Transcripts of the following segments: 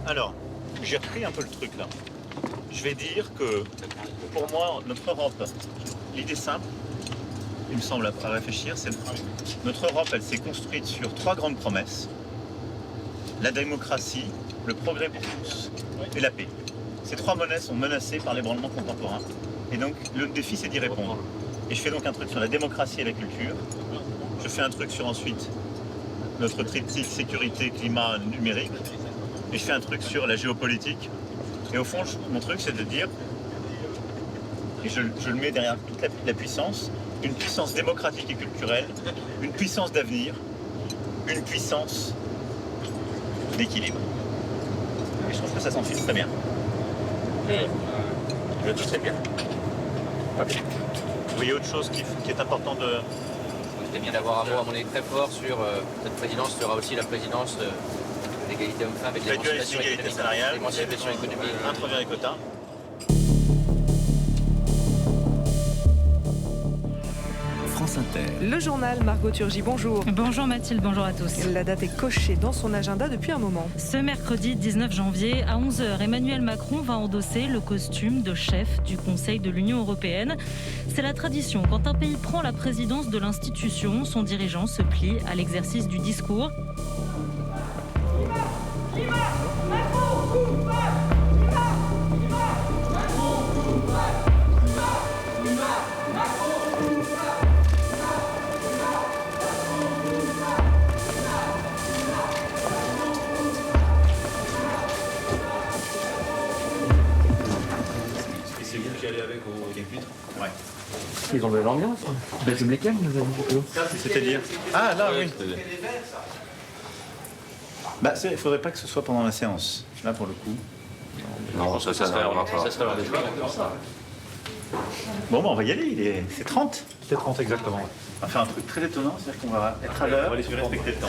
Alors, j'ai repris un peu le truc là. Je vais dire que, pour moi, notre Europe, l'idée simple, il me semble à réfléchir, c'est notre Europe, elle s'est construite sur trois grandes promesses. La démocratie, le progrès pour tous et la paix. Ces trois monnaies sont menacées par l'ébranlement contemporain. Et donc, le défi, c'est d'y répondre. Et je fais donc un truc sur la démocratie et la culture. Je fais un truc sur ensuite notre triptyque sécurité, climat, numérique. Et je fais un truc sur la géopolitique. Et au fond, mon truc, c'est de dire, et je le mets derrière toute la puissance, une puissance démocratique et culturelle, une puissance d'avenir, une puissance d'équilibre. Et je trouve que ça s'enfile très bien. Je le trouve très bien. Vous voyez autre chose qui est important de... C'était bien d'avoir un mot à mon avis très fort sur cette présidence sera aussi la présidence de l'égalité homme-femme et de l'émancipation l'égalité salariale, économique. Introduire les quotas. France Inter. Le journal, Margot Turgy, bonjour. Bonjour Mathilde, bonjour à tous. La date est cochée dans son agenda depuis un moment. Ce mercredi 19 janvier, à 11h, Emmanuel Macron va endosser le costume de chef du Conseil de l'Union européenne. C'est la tradition. Quand un pays prend la présidence de l'institution, son dirigeant se plie à l'exercice du discours. C'est vous qui allez avec au pupitre? Ouais. Ils ont de l'ambiance. Comme lesquels nous avons plutôt. C'est-à-dire? Ah là, oui. Bah, il faudrait pas que ce soit pendant la séance. Là, pour le coup. Non, ça serait l'heure des choses. Bon, bah, on va y aller. C'est 30. C'est 30 exactement. On va faire un truc très étonnant, c'est-à-dire qu'on va être à l'heure. On va respecter le temps.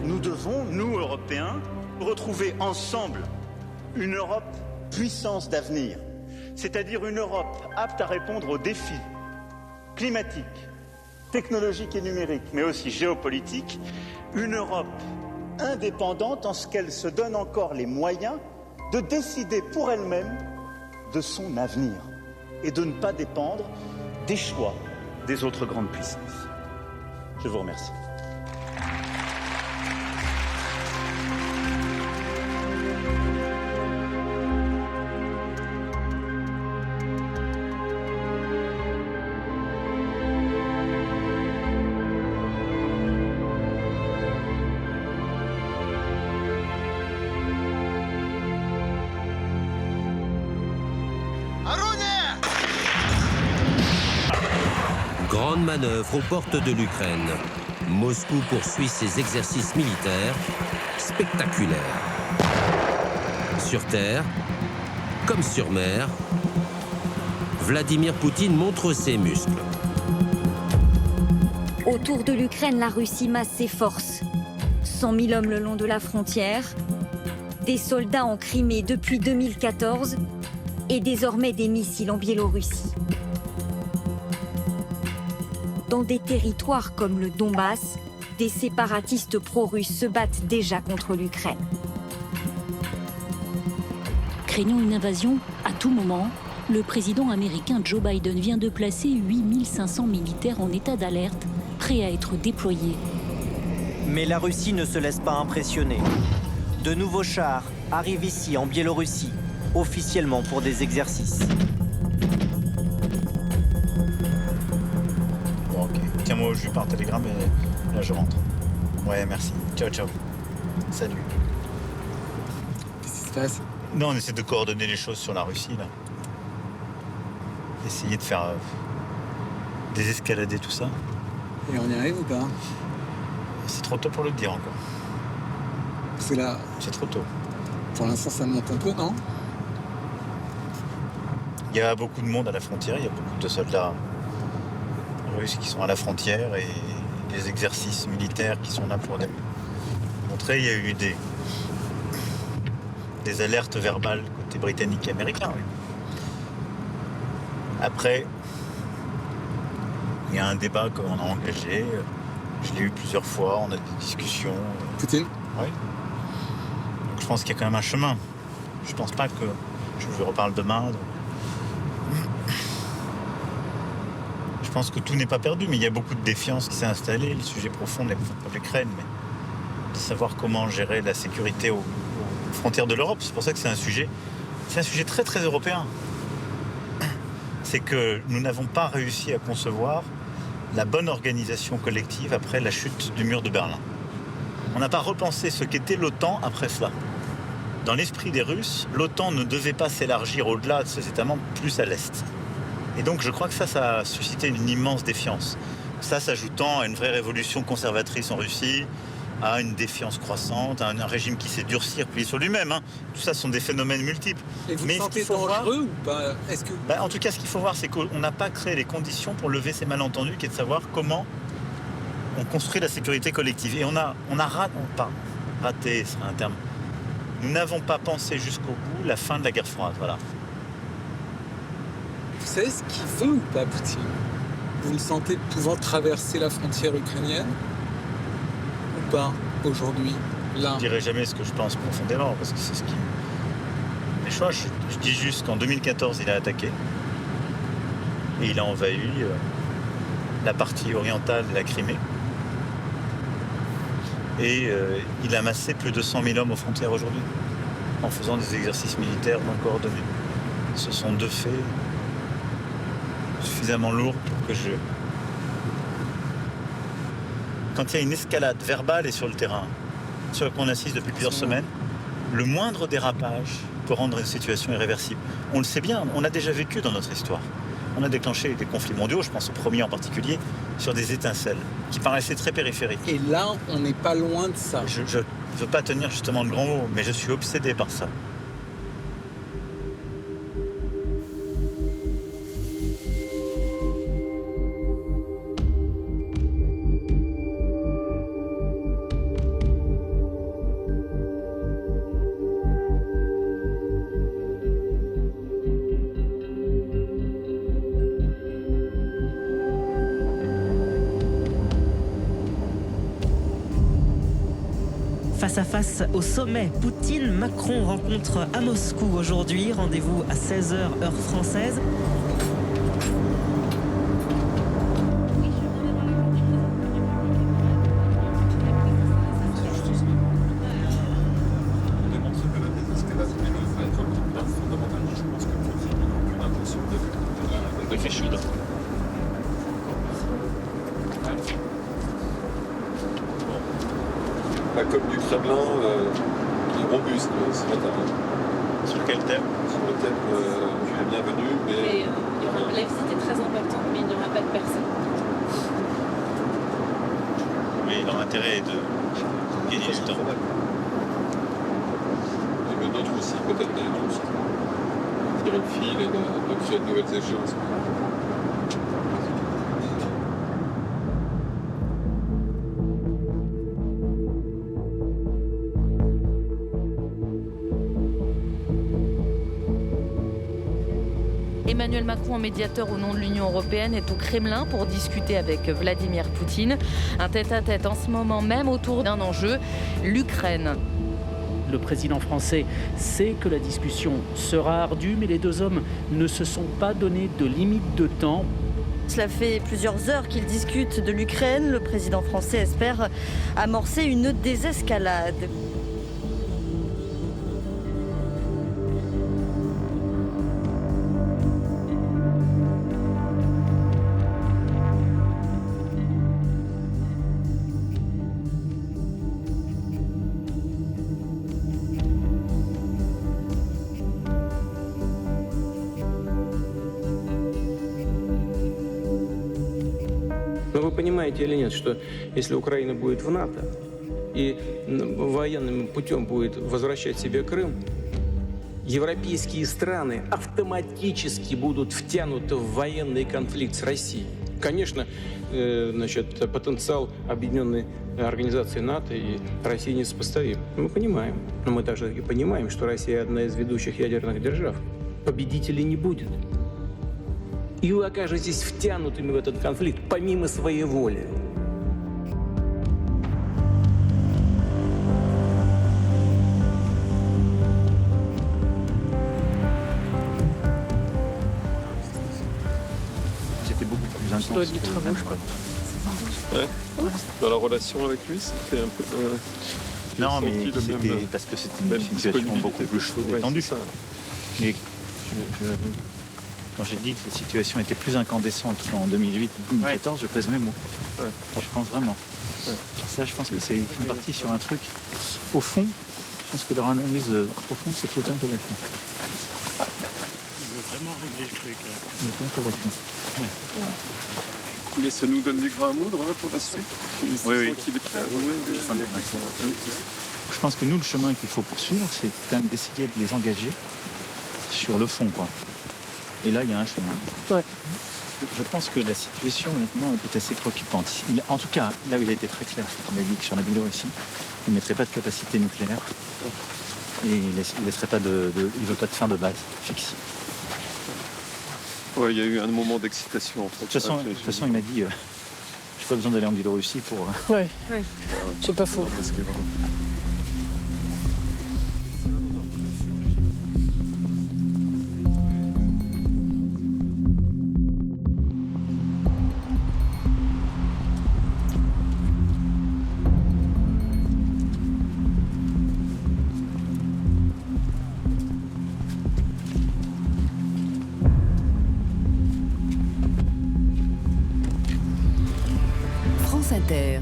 Nous devons, nous Européens, retrouver ensemble une Europe puissance d'avenir, c'est-à-dire une Europe apte à répondre aux défis climatiques, technologiques et numériques, mais aussi géopolitiques, une Europe indépendante en ce qu'elle se donne encore les moyens de décider pour elle-même de son avenir et de ne pas dépendre des choix des autres grandes puissances. Je vous remercie. Grande manœuvre aux portes de l'Ukraine. Moscou poursuit ses exercices militaires spectaculaires. Sur terre, comme sur mer, Vladimir Poutine montre ses muscles. Autour de l'Ukraine, la Russie masse ses forces. 100 000 hommes le long de la frontière, des soldats en Crimée depuis 2014 et désormais des missiles en Biélorussie. Dans des territoires comme le Donbass, des séparatistes pro-russes se battent déjà contre l'Ukraine. Craignant une invasion à tout moment, le président américain Joe Biden vient de placer 8500 militaires en état d'alerte, prêts à être déployés. Mais la Russie ne se laisse pas impressionner. De nouveaux chars arrivent ici, en Biélorussie, officiellement pour des exercices. Bon, ok. Tiens-moi au jus par télégramme et là je rentre. Ouais, merci. Ciao, ciao. Salut. Qu'est-ce qui se passe? Non, on essaie de coordonner les choses sur la Russie, là. Essayer de faire désescalader tout ça. Et on y arrive ou pas? C'est trop tôt pour le dire encore. C'est là. C'est trop tôt. Pour l'instant, ça monte un peu, non? Il y a beaucoup de monde à la frontière, il y a beaucoup de soldats russes qui sont à la frontière et des exercices militaires qui sont là pour montrer. Il y a eu des alertes verbales côté britannique et américain. Oui. Après, il y a un débat qu'on a engagé. Je l'ai eu plusieurs fois, on a des discussions. Poutine? Oui. Donc je pense qu'il y a quand même un chemin. Je pense pas que je lui reparle demain. Donc... Je pense que tout n'est pas perdu, mais il y a beaucoup de défiance qui s'est installée. Le sujet profond n'est pas l'Ukraine, mais de savoir comment gérer la sécurité aux frontières de l'Europe. C'est pour ça que c'est un sujet très très européen. C'est que nous n'avons pas réussi à concevoir la bonne organisation collective après la chute du mur de Berlin. On n'a pas repensé ce qu'était l'OTAN après cela. Dans l'esprit des Russes, l'OTAN ne devait pas s'élargir au-delà de ses États membres, plus à l'Est. Et donc je crois que ça a suscité une immense défiance. Ça s'ajoutant à une vraie révolution conservatrice en Russie, à une défiance croissante, à un régime qui s'est durci, replié sur lui-même. Hein. Tout ça sont des phénomènes multiples. Et vous Mais le sentez dangereux ou pas? Est-ce que... En tout cas, ce qu'il faut voir, c'est qu'on n'a pas créé les conditions pour lever ces malentendus, qui est de savoir comment on construit la sécurité collective. Et on a raté, ce serait un terme. Nous n'avons pas pensé jusqu'au bout la fin de la guerre froide. Voilà. Vous savez ce qu'il veut ou pas, Poutine? Vous le sentez pouvant traverser la frontière ukrainienne? Ou pas, aujourd'hui, là? Je ne dirai jamais ce que je pense profondément, parce que c'est ce qui... Mais je dis juste qu'en 2014, il a attaqué. Et il a envahi la partie orientale de la Crimée. Et il a amassé plus de 100 000 hommes aux frontières aujourd'hui, en faisant des exercices militaires non coordonnés. Ce sont deux faits suffisamment lourds pour que je... Quand il y a une escalade verbale et sur le terrain, sur laquelle on assiste depuis plusieurs semaines, le moindre dérapage peut rendre une situation irréversible. On le sait bien, on a déjà vécu dans notre histoire. On a déclenché des conflits mondiaux, je pense au premier en particulier, sur des étincelles qui paraissaient très périphériques. Et là, on n'est pas loin de ça. Je ne veux pas tenir justement de grands mots, mais je suis obsédé par ça. Face à face au sommet, Poutine-Macron rencontre à Moscou aujourd'hui. Rendez-vous à 16h heure française. La com du Kremlin qui est robuste ce matin. Sur quel thème? Sur le thème tu es bienvenu, mais... La visite est très importante, mais il n'y aura pas de personne. Oui, leur intérêt est de gagner du temps. Et le nôtre aussi. peut-être de tirer le fil et de créer de nouvelles échéances. Emmanuel Macron, médiateur au nom de l'Union européenne, est au Kremlin pour discuter avec Vladimir Poutine. Un tête-à-tête en ce moment même autour d'un enjeu, l'Ukraine. Le président français sait que la discussion sera ardue, mais les deux hommes ne se sont pas donné de limite de temps. Cela fait plusieurs heures qu'ils discutent de l'Ukraine. Le président français espère amorcer une désescalade. Но вы понимаете или нет, что если Украина будет в НАТО и военным путем будет возвращать себе Крым, европейские страны автоматически будут втянуты в военный конфликт с Россией. Конечно, потенциал объединенной организации НАТО и России несопоставим. Мы понимаем. Но мы также и понимаем, что Россия одна из ведущих ядерных держав. Победителей не будет. И вы окажетесь втянутыми в этот конфликт помимо своей воли. C'était beaucoup plus intense. Ça doit être du travail, je crois. Ouais. Dans la relation avec lui, c'était un peu... non, mais c'était parce que c'était une situation beaucoup plus chaude et tendue. Mais quand j'ai dit que la situation était plus incandescente qu'en 2008-2014, je pèse mes mots. Ouais. Je pense vraiment. Ouais. Ça, je pense que c'est une partie sur un truc. Au fond, je pense que leur analyse profonde, c'est tout intéressant. Il veut vraiment régler le truc. C'est intéressant. Ouais. Mais ça nous donne du grain à moudre pour la suite. Oui. Qu'il est prêt. Je pense que nous, le chemin qu'il faut poursuivre, c'est quand même d'essayer de les engager sur le fond, quoi. Et là, il y a un chemin. Ouais. Je pense que la situation, maintenant, est assez préoccupante. En tout cas, là où il a été très clair, il a dit que sur la Biélorussie, il ne mettrait pas de capacité nucléaire et il ne laisserait pas il veut pas de fin de base fixe. Ouais, il y a eu un moment d'excitation, en fait. De toute façon, il m'a dit, j'ai pas besoin d'aller en Biélorussie pour... Ouais, c'est pas faux.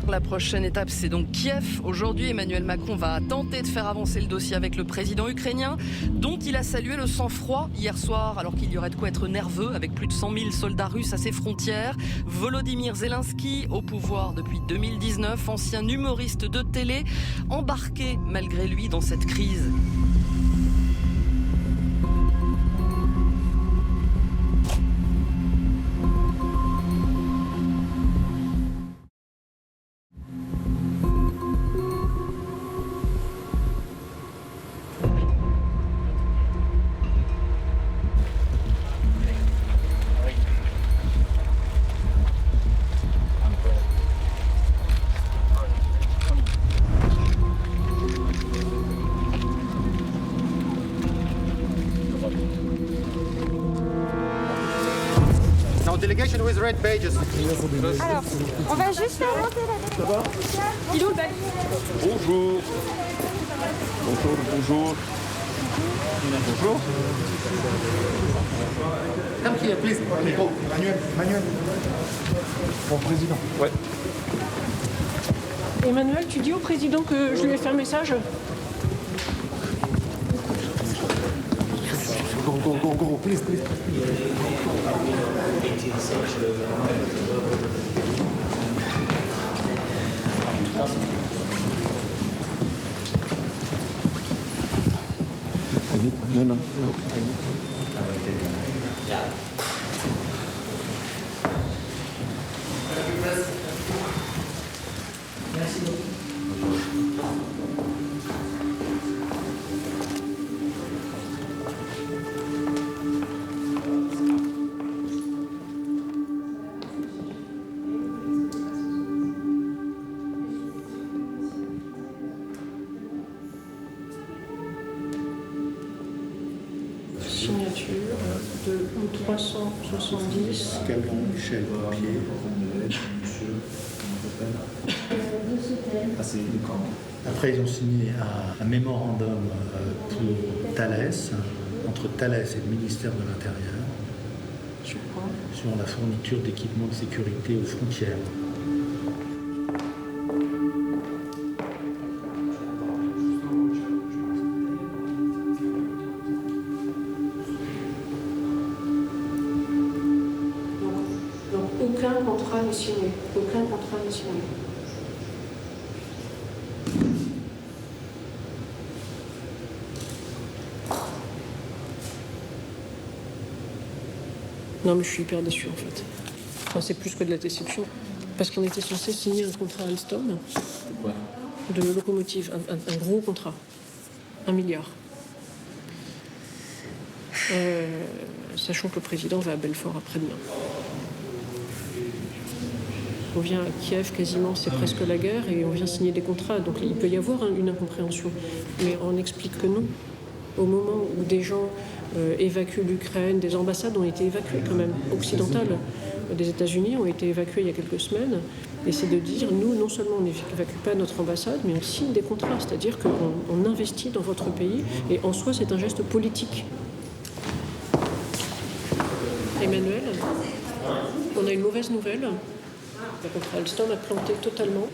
La prochaine étape, c'est donc Kiev. Aujourd'hui, Emmanuel Macron va tenter de faire avancer le dossier avec le président ukrainien, dont il a salué le sang-froid hier soir, alors qu'il y aurait de quoi être nerveux avec plus de 100 000 soldats russes à ses frontières. Volodymyr Zelensky, au pouvoir depuis 2019, ancien humoriste de télé, embarqué malgré lui dans cette crise. Alors, on va juste faire monter la Ça va? Il est où le badge? Bonjour. Bonjour. Bonjour. Come here, please. Manuel. Bon, président. Ouais. Emmanuel, tu dis au président que je lui ai fait un message? Go, please. Vite. Non. Signature de 370. Cablon, Michel, papier. Après, ils ont signé un mémorandum pour Thalès, entre Thalès et le ministère de l'Intérieur, sur la fourniture d'équipements de sécurité aux frontières. Donc aucun contrat n'est signé. Aucun contrat n'est signé. Non, mais je suis hyper déçue en fait. Enfin, c'est plus que de la déception. Parce qu'on était censé signer un contrat Alstom de locomotive, un gros contrat, 1 milliard. Sachant que le président va à Belfort après-demain. On vient à Kiev quasiment, c'est presque la guerre, et on vient signer des contrats. Donc il peut y avoir une incompréhension. Mais on explique que non. Au moment où des gens évacuent l'Ukraine, des ambassades ont été évacuées quand même, occidentales, des États-Unis ont été évacuées il y a quelques semaines. Et c'est de dire, nous, non seulement on n'évacue pas notre ambassade, mais on signe des contrats. C'est-à-dire qu'on investit dans votre pays, et en soi, c'est un geste politique. Emmanuel, on a une mauvaise nouvelle. Le contrat Alstom a planté totalement.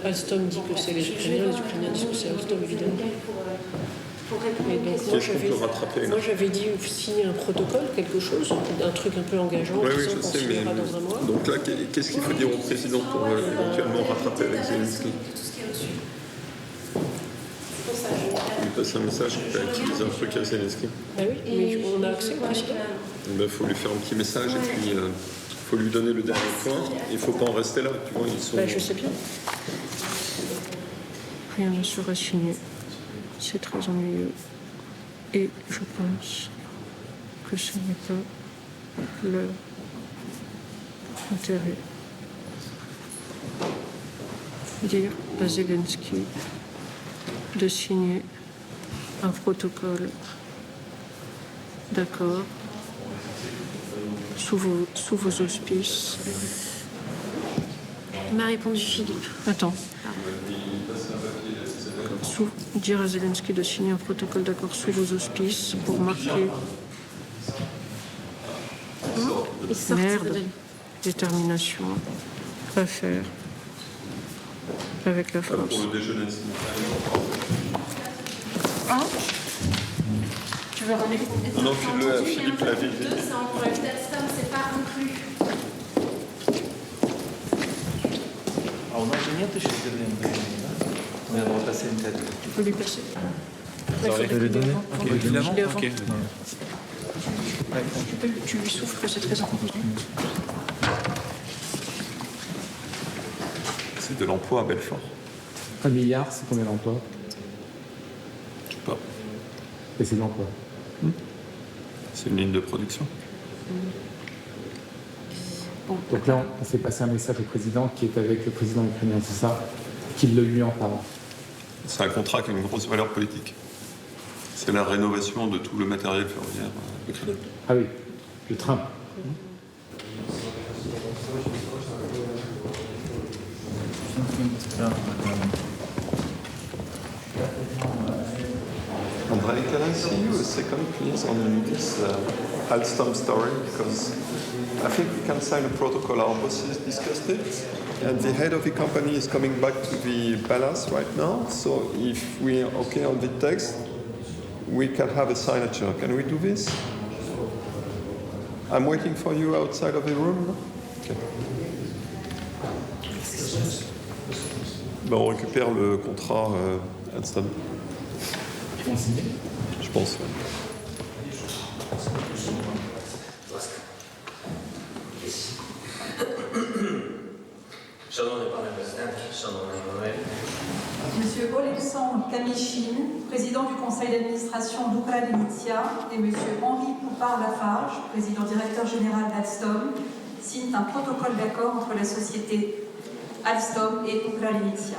Alstom dit que c'est les Ukrainiens disent que c'est Alstom, évidemment. Et donc moi j'avais dit signer un protocole, quelque chose, un truc un peu engageant, Oui, disant qu'on signera dans un mois. Donc là, qu'est-ce qu'il faut dire au président pour éventuellement rattraper avec Zelensky? Il passe un message qu'il dise un truc à Zelensky. Ah oui, mais on a accès au président. Il faut lui faire un petit message et puis il faut lui donner le dernier point. Il ne faut pas en rester là. Tu vois, ils sont... Je sais bien. Rien ne sera signé. C'est très ennuyeux. Et je pense que ce n'est pas leur intérêt. Dire à Zelensky de signer un protocole d'accord sous vos auspices. Il m'a répondu Philippe. Attends. Dire à Zelensky de signer un protocole d'accord sous vos auspices pour marquer détermination à faire avec la France. Pour le déjeuner, Hein? Tu veux ramener non, file-le à Philippe Laville. C'est en projet d'Alstom, c'est pas inclus. А у нас же нет еще деревни, да? Надо вот passer une tête. Tu peux lui passer. Ça aurait été lui donner. Évidemment. Ok. Tu lui souffles que c'est très important. C'est de l'emploi à Belfort. 1 milliard, c'est combien d'emplois? Je sais pas. Et c'est de l'emploi. C'est une ligne de production. Donc là, on fait passer un message au président qui est avec le président ukrainien, c'est ça? Qu'il le lui en parle. C'est un contrat qui a une grosse valeur politique. C'est la rénovation de tout le matériel ferroviaire ukrainien. Ah oui, le train. Andrei, can I see you a second, please, on this Alstom story? Because I think we can sign a protocol. Our bosses discussed it. And the head of the company is coming back to the palace right now. So if we are okay on the text, we can have a signature. Can we do this? I'm waiting for you outside of the room. Okay. Ben, on récupère le contrat Alstom. vont signer? Je pense. Monsieur Oleksandr Kamyshin, président du conseil d'administration d'Ukra-Lenitia, et Monsieur Henri Poupard-Lafarge, président directeur général d'Alstom, signent un protocole d'accord entre la société Alstom et Ukra-Lenitia.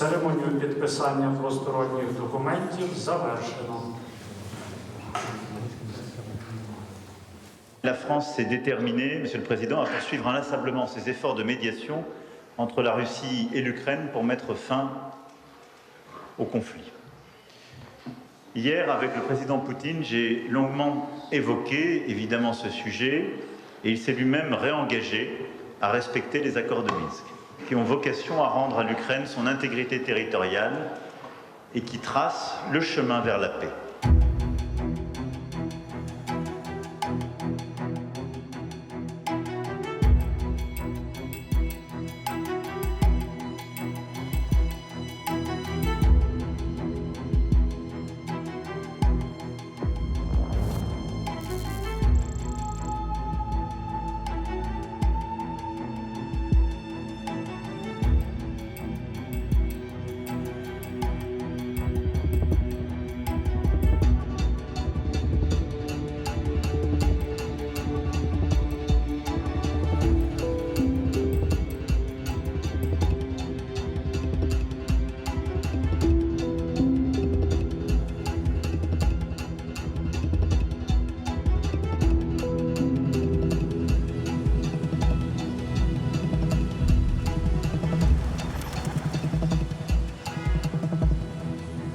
Церемонію підписання двосторонніх документів завершено. La France s'est déterminée, Monsieur le Président, à poursuivre inlassablement ses efforts de médiation entre la Russie et l'Ukraine pour mettre fin au conflit. Hier, avec le président Poutine, j'ai longuement évoqué évidemment ce sujet et il s'est lui-même réengagé à respecter les accords de Minsk, qui ont vocation à rendre à l'Ukraine son intégrité territoriale et qui tracent le chemin vers la paix.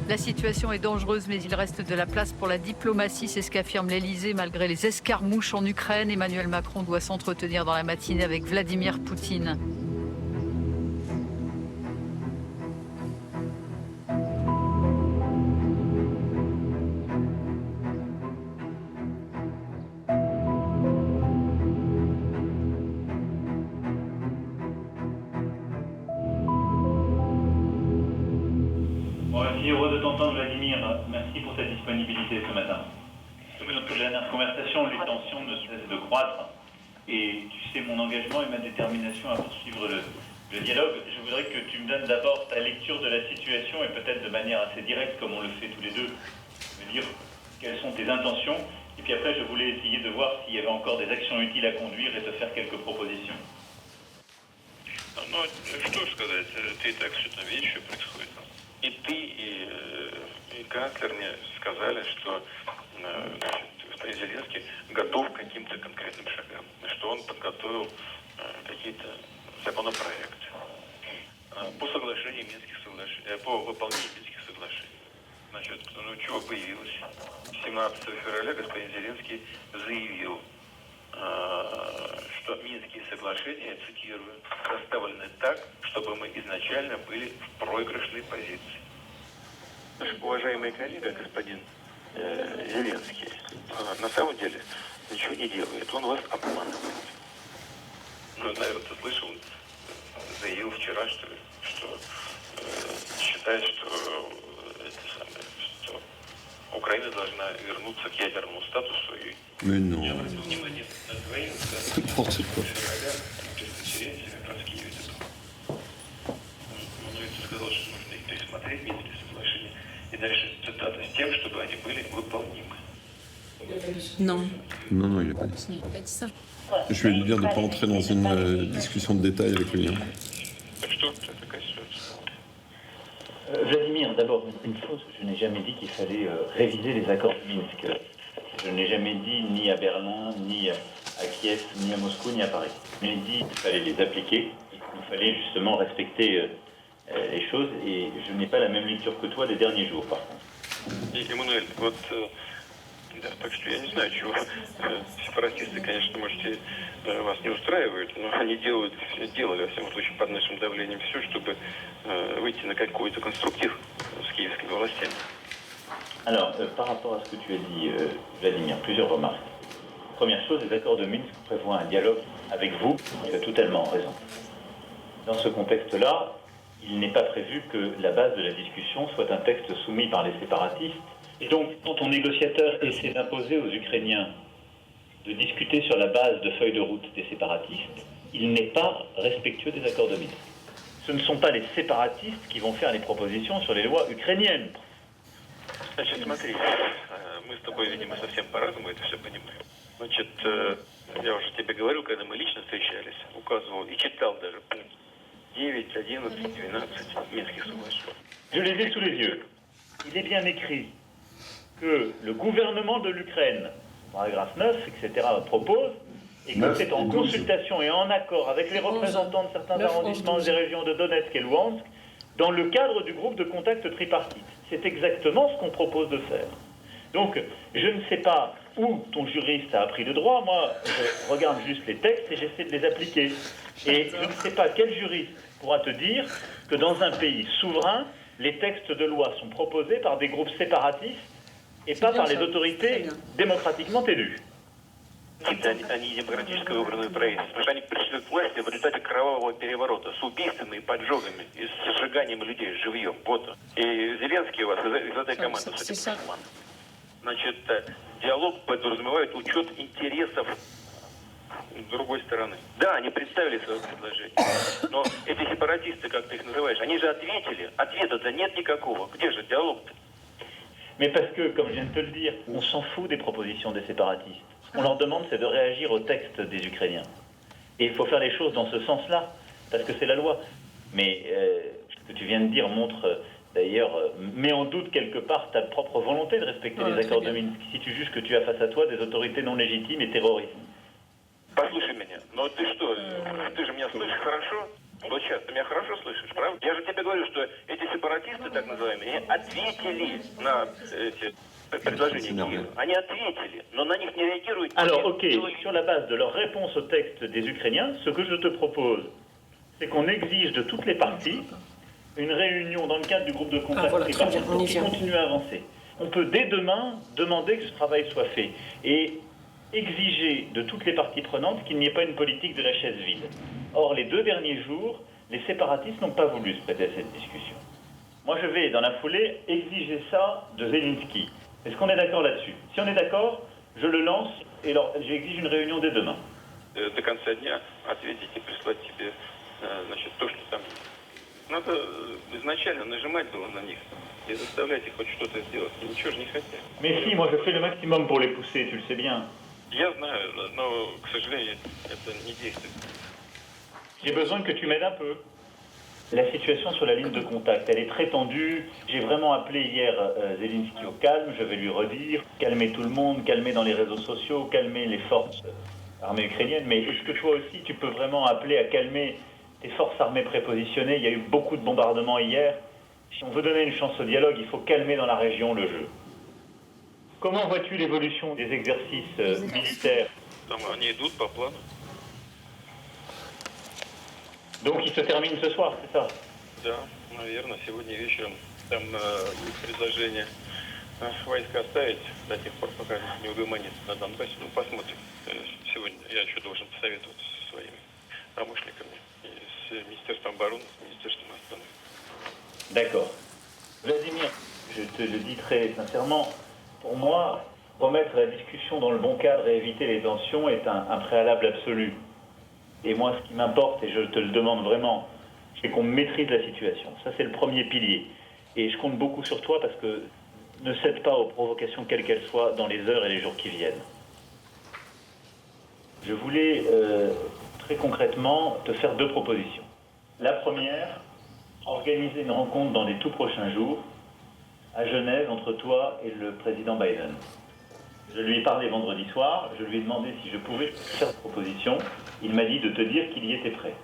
La situation est dangereuse, mais il reste de la place pour la diplomatie, c'est ce qu'affirme l'Elysée. Malgré les escarmouches en Ukraine, Emmanuel Macron doit s'entretenir dans la matinée avec Vladimir Poutine. Je suis heureux de t'entendre, Vladimir. Merci pour ta disponibilité ce matin. Depuis notre dernière conversation, les tensions ne cessent de croître. Et tu sais mon engagement et ma détermination à poursuivre le dialogue. Je voudrais que tu me donnes d'abord ta lecture de la situation et peut-être de manière assez directe, comme on le fait tous les deux, me dire quelles sont tes intentions. Et puis après, je voulais essayer de voir s'il y avait encore des actions utiles à conduire et te faire quelques propositions. Ну, что сказать, ты так все там видишь, что происходит. И ты, и канцлер мне сказали, что господин Зеленский готов к каким-то конкретным шагам, что он подготовил какие-то законопроекты по соглашению Минских соглашений, по выполнению Минских соглашений. Значит, ну чего появилось? 17 февраля господин Зеленский заявил, что Минские соглашения, цитирую, расставлены так, чтобы мы изначально были в проигрышной позиции. Наш уважаемый коллега, господин Зеленский, на самом деле ничего не делает, он вас обманывает. Ну, наверное, ты слышал, заявил вчера, что ли, что считает, что Украина должна вернуться к ядерному статусу. Mais non. Я обратил внимание на твои N'importe quoi. пресс-конференции как раз в Киеве. Он сказал, что нужно их пересмотреть, Минские соглашения, и дальше цитата, с тем, чтобы они были выполнимы. Non. Non, non, il n'a pas dit ça. Il n'a pas dit ça. Je vais lui dire de ne pas entrer dans une discussion de détail avec lui. Vladimir, d'abord, une chose, je n'ai jamais dit qu'il fallait réviser les accords de Minsk. Je n'ai jamais dit ni à Berlin, ni à Kiev, ni à Moscou, ni à Paris. Je n'ai dit qu'il fallait les appliquer, qu'il fallait justement respecter les choses, et je n'ai pas la même lecture que toi des derniers jours, par contre. Эммануэль, вот, да, так что я не знаю, чего сепаратисты, конечно, можете, вас не устраивают, но они делали, во всяком случае, под нашим давлением все, чтобы выйти на какой-то конструктив с киевскими властями. Alors, par rapport à ce que tu as dit, Vladimir, plusieurs remarques. Première chose, les accords de Minsk prévoient un dialogue avec vous. Tu as totalement raison. Dans ce contexte-là, il n'est pas prévu que la base de la discussion soit un texte soumis par les séparatistes. Et donc, quand ton négociateur essaie d'imposer aux Ukrainiens de discuter sur la base de feuilles de route des séparatistes, il n'est pas respectueux des accords de Minsk. Ce ne sont pas les séparatistes qui vont faire les propositions sur les lois ukrainiennes. Значит, смотри, мы с тобой, видимо, совсем по-разному это все понимаем. Значит, я уже тебе говорил, когда мы лично встречались, указывал и читал даже пункт 9, 11, 12 Минских соглашений. Je les ai sous les yeux. Il est bien écrit que le gouvernement de l'Ukraine, paragraphe 9, etc., propose, et que c'est en consultation et en accord avec les représentants de certains arrondissements des régions de Donetsk et Luhansk, dans le cadre du groupe de contact tripartite. C'est exactement ce qu'on propose de faire. Donc, je ne sais pas où ton juriste a appris le droit. Moi, je regarde juste les textes et j'essaie de les appliquer. Et je ne sais pas quel juriste pourra te dire que dans un pays souverain, les textes de loi sont proposés par des groupes séparatistes et pas par les autorités démocratiquement élues. Они демократически выбранные правительства. Они пришли к власти в результате кровавого переворота с убийствами, поджогами и сжиганием людей живьем. Вот. И Зеленский у вас из этой команды. Значит, диалог подразумевает учет интересов другой стороны. Да, они представили свое предложение. Но эти сепаратисты, как ты их называешь, они же ответили. Ответа-то нет никакого. Где же диалог-то? Mais parce que, comme je viens de te le dire, on s'en fout des propositions des séparatistes. Ce qu'on leur demande, c'est de réagir au texte des Ukrainiens. Et il faut faire les choses dans ce sens-là, parce que c'est la loi. Mais ce que tu viens de dire montre, d'ailleurs, met en doute quelque part ta propre volonté de respecter les accords de Minsk, si tu juges que tu as face à toi des autorités non légitimes et terroristes. Послушай меня, но ты что, ты же меня слышишь хорошо? Вот сейчас, ты меня хорошо слышишь, правда? Я же тебе говорю, что эти сепаратисты, так называемые, ответили на эти предложения Киева. Они ответили, но на них не реагируют. Alors, ok, sur la base de leur réponse au texte des Ukrainiens, ce que je te propose, c'est qu'on exige de toutes les parties une réunion dans le cadre du groupe de contact tripartite pour qu'ils continuent à avancer. On peut dès demain demander que ce travail soit fait et exiger de toutes les parties prenantes qu'il n'y ait pas une politique de la chaise vide. Or, les 2 derniers jours, les séparatistes n'ont pas voulu se prêter à cette discussion. Moi, je vais, dans la foulée, exiger ça de Zelensky. Est-ce qu'on est d'accord là-dessus? Si on est d'accord, je le lance et j'exige une réunion dès demain. До конца дня ответить и прислать тебе, значит, то, что там есть. Надо изначально нажимать было на них и заставлять их хоть что-то сделать. И ничего же не хотят. Mais si, moi je fais le maximum pour les pousser, tu le sais bien. Я знаю, но, к сожалению, это не действует. J'ai besoin que tu m'aides un peu. La situation sur la ligne de contact, elle est très tendue. J'ai vraiment appelé hier Zelensky au calme, je vais lui redire. Calmer tout le monde, calmer dans les réseaux sociaux, calmer les forces armées ukrainiennes. Mais est-ce que toi aussi, tu peux vraiment appeler à calmer tes forces armées prépositionnées? Il y a eu beaucoup de bombardements hier. Si on veut donner une chance au dialogue, il faut calmer dans la région le jeu. Comment vois-tu l'évolution des exercices militaires? Там они идут по плану. Donc il se termine ce soir, c'est ça? Да, наверное, сегодня вечером. Там есть предложение войска оставить до тех пор, пока не угомонится на Донбассе. Ну, посмотрим. Сегодня я еще должен посоветоваться со своими помощниками, и с Министерством обороны, с Министерством обороны. D'accord. Vladimir, je te le dis très sincèrement, pour moi, remettre la discussion dans le bon cadre et éviter les tensions est un préalable absolu. Et moi, ce qui m'importe, et je te le demande vraiment, c'est qu'on maîtrise la situation. Ça, c'est le premier pilier. Et je compte beaucoup sur toi parce que ne cède pas aux provocations, quelles qu'elles soient, dans les heures et les jours qui viennent. Je voulais très concrètement te faire 2 propositions. La première, organiser une rencontre dans les tout prochains jours à Genève entre toi et le président Biden. Je lui ai parlé vendredi soir, je lui ai demandé si je pouvais faire cette proposition. Il m'a dit de te dire qu'il y était prêt.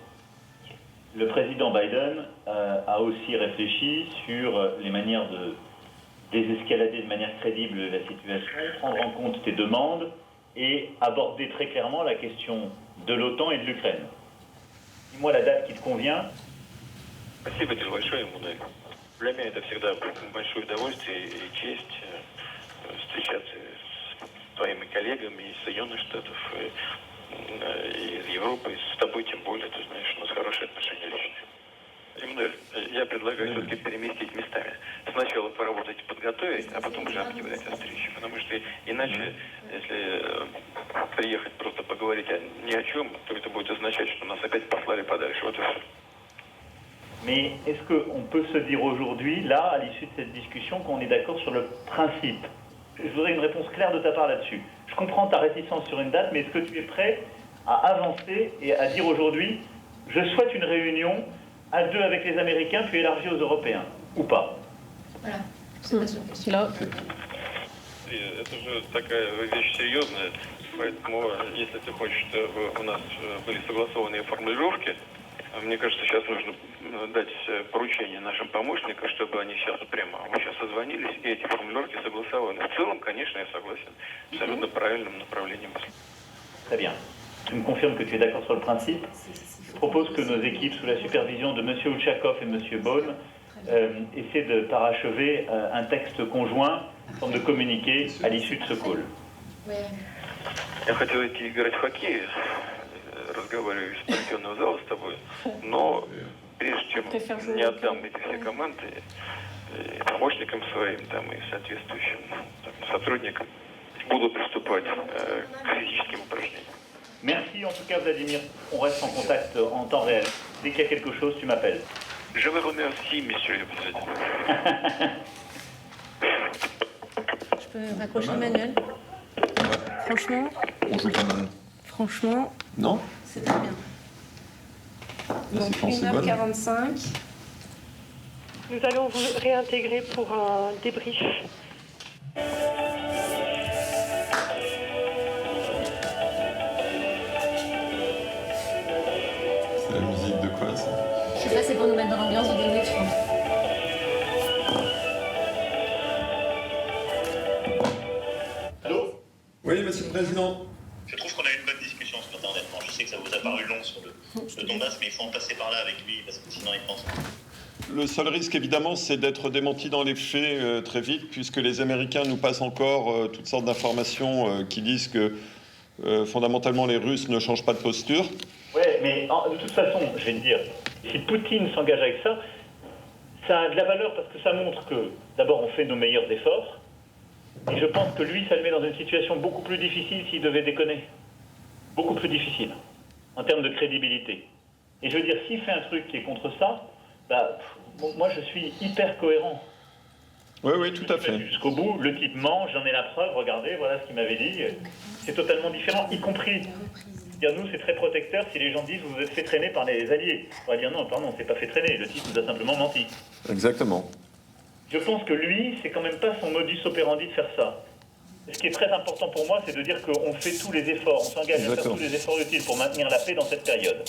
Le président Biden a aussi réfléchi sur les manières de désescalader de manière crédible la situation, prendre en compte tes demandes et aborder très clairement la question de l'OTAN et de l'Ukraine. Dis-moi la date qui te convient. Спасибо тебе большое, Эммануэль. Для меня это всегда большое удовольствие и честь коллегами из Соединенных Штатов, и из Европы, и с тобой тем более, ты знаешь, у нас хорошие отношения личные. Эммануэль, я предлагаю все-таки переместить местами. Сначала поработать, подготовить, а потом уже объявлять о встрече. Потому что иначе, если приехать просто поговорить ни о чем, то это будет означать, что нас опять послали подальше. Вот и все. Mais est-ce qu'on peut se dire aujourd'hui, là, à l'issue de cette discussion, qu'on est d'accord sur le principe? Je voudrais une réponse claire de ta part là-dessus. Je comprends ta réticence sur une date, mais est-ce que tu es prêt à avancer et à dire aujourd'hui, je souhaite une réunion à deux avec les Américains, puis élargie aux Européens, ou pas? Voilà, c'est pas sûr. Это же такая вещь серьезная, поэтому, если ты хочешь, чтобы у нас были согласованные формулировки, мне кажется, сейчас нужно дать поручение нашим помощникам, чтобы они сейчас прямо сейчас созвонились и эти формулировки согласовали. В целом, конечно, я согласен. Абсолютно правильным направлением. Très bien. Tu me confirmes que tu es d'accord sur le principe. Je propose que nos équipes, sous la supervision de M. Ouchakov et M. Beaune, essaient de parachever un texte conjoint, en forme de communiqué, à l'issue de ce call. Я хотел идти играть в хоккей, разговариваю с спортивного зала с тобой, но прежде чем не отдам эти все команды и помощникам своим там, и соответствующим сотрудникам, буду приступать к физическим упражнениям. Merci en tout cas Vladimir, on reste en contact en temps réel. Dès qu'il y a quelque chose, tu m'appelles. Je vous remercie, monsieur le président. Je peux raccrocher Emmanuel? Franchement. On joue pas mal. Franchement. Non? C'est très bien. Donc 1h45. Nous allons vous réintégrer pour un débrief. C'est la musique de quoi ça? Je sais pas, c'est pour nous mettre dans l'ambiance du débrief, je pense. Allô? Oui, monsieur le président. Je trouve qu'on a eu une bonne discussion ce matin, honnêtement. Je sais que ça vous a paru long sur le Donbass, mais il faut en passer par là avec lui, parce que sinon il pense. Le seul risque, évidemment, c'est d'être démenti dans les faits très vite, puisque les Américains nous passent encore toutes sortes d'informations qui disent que fondamentalement les Russes ne changent pas de posture. Ouais, mais de toute façon, je vais te dire, si Poutine s'engage avec ça, ça a de la valeur parce que ça montre que, d'abord, on fait nos meilleurs efforts, et je pense que lui, ça le met dans une situation beaucoup plus difficile s'il devait déconner. Beaucoup plus difficile, en termes de crédibilité. Et je veux dire, s'il fait un truc qui est contre ça, bah, moi, je suis hyper cohérent. Oui, oui, tout à fait. Jusqu'au bout, le type ment, j'en ai la preuve, regardez, voilà ce qu'il m'avait dit. C'est totalement différent, y compris. Nous, c'est très protecteur si les gens disent vous vous êtes fait traîner par les alliés. On va dire non, pardon, c'est pas fait traîner, le type nous a simplement menti. Exactement. Je pense que lui, c'est quand même pas son modus operandi de faire ça. Ce qui est très important pour moi, c'est de dire qu'on fait tous les efforts, on s'engage à faire tous les efforts utiles pour maintenir la paix dans cette période.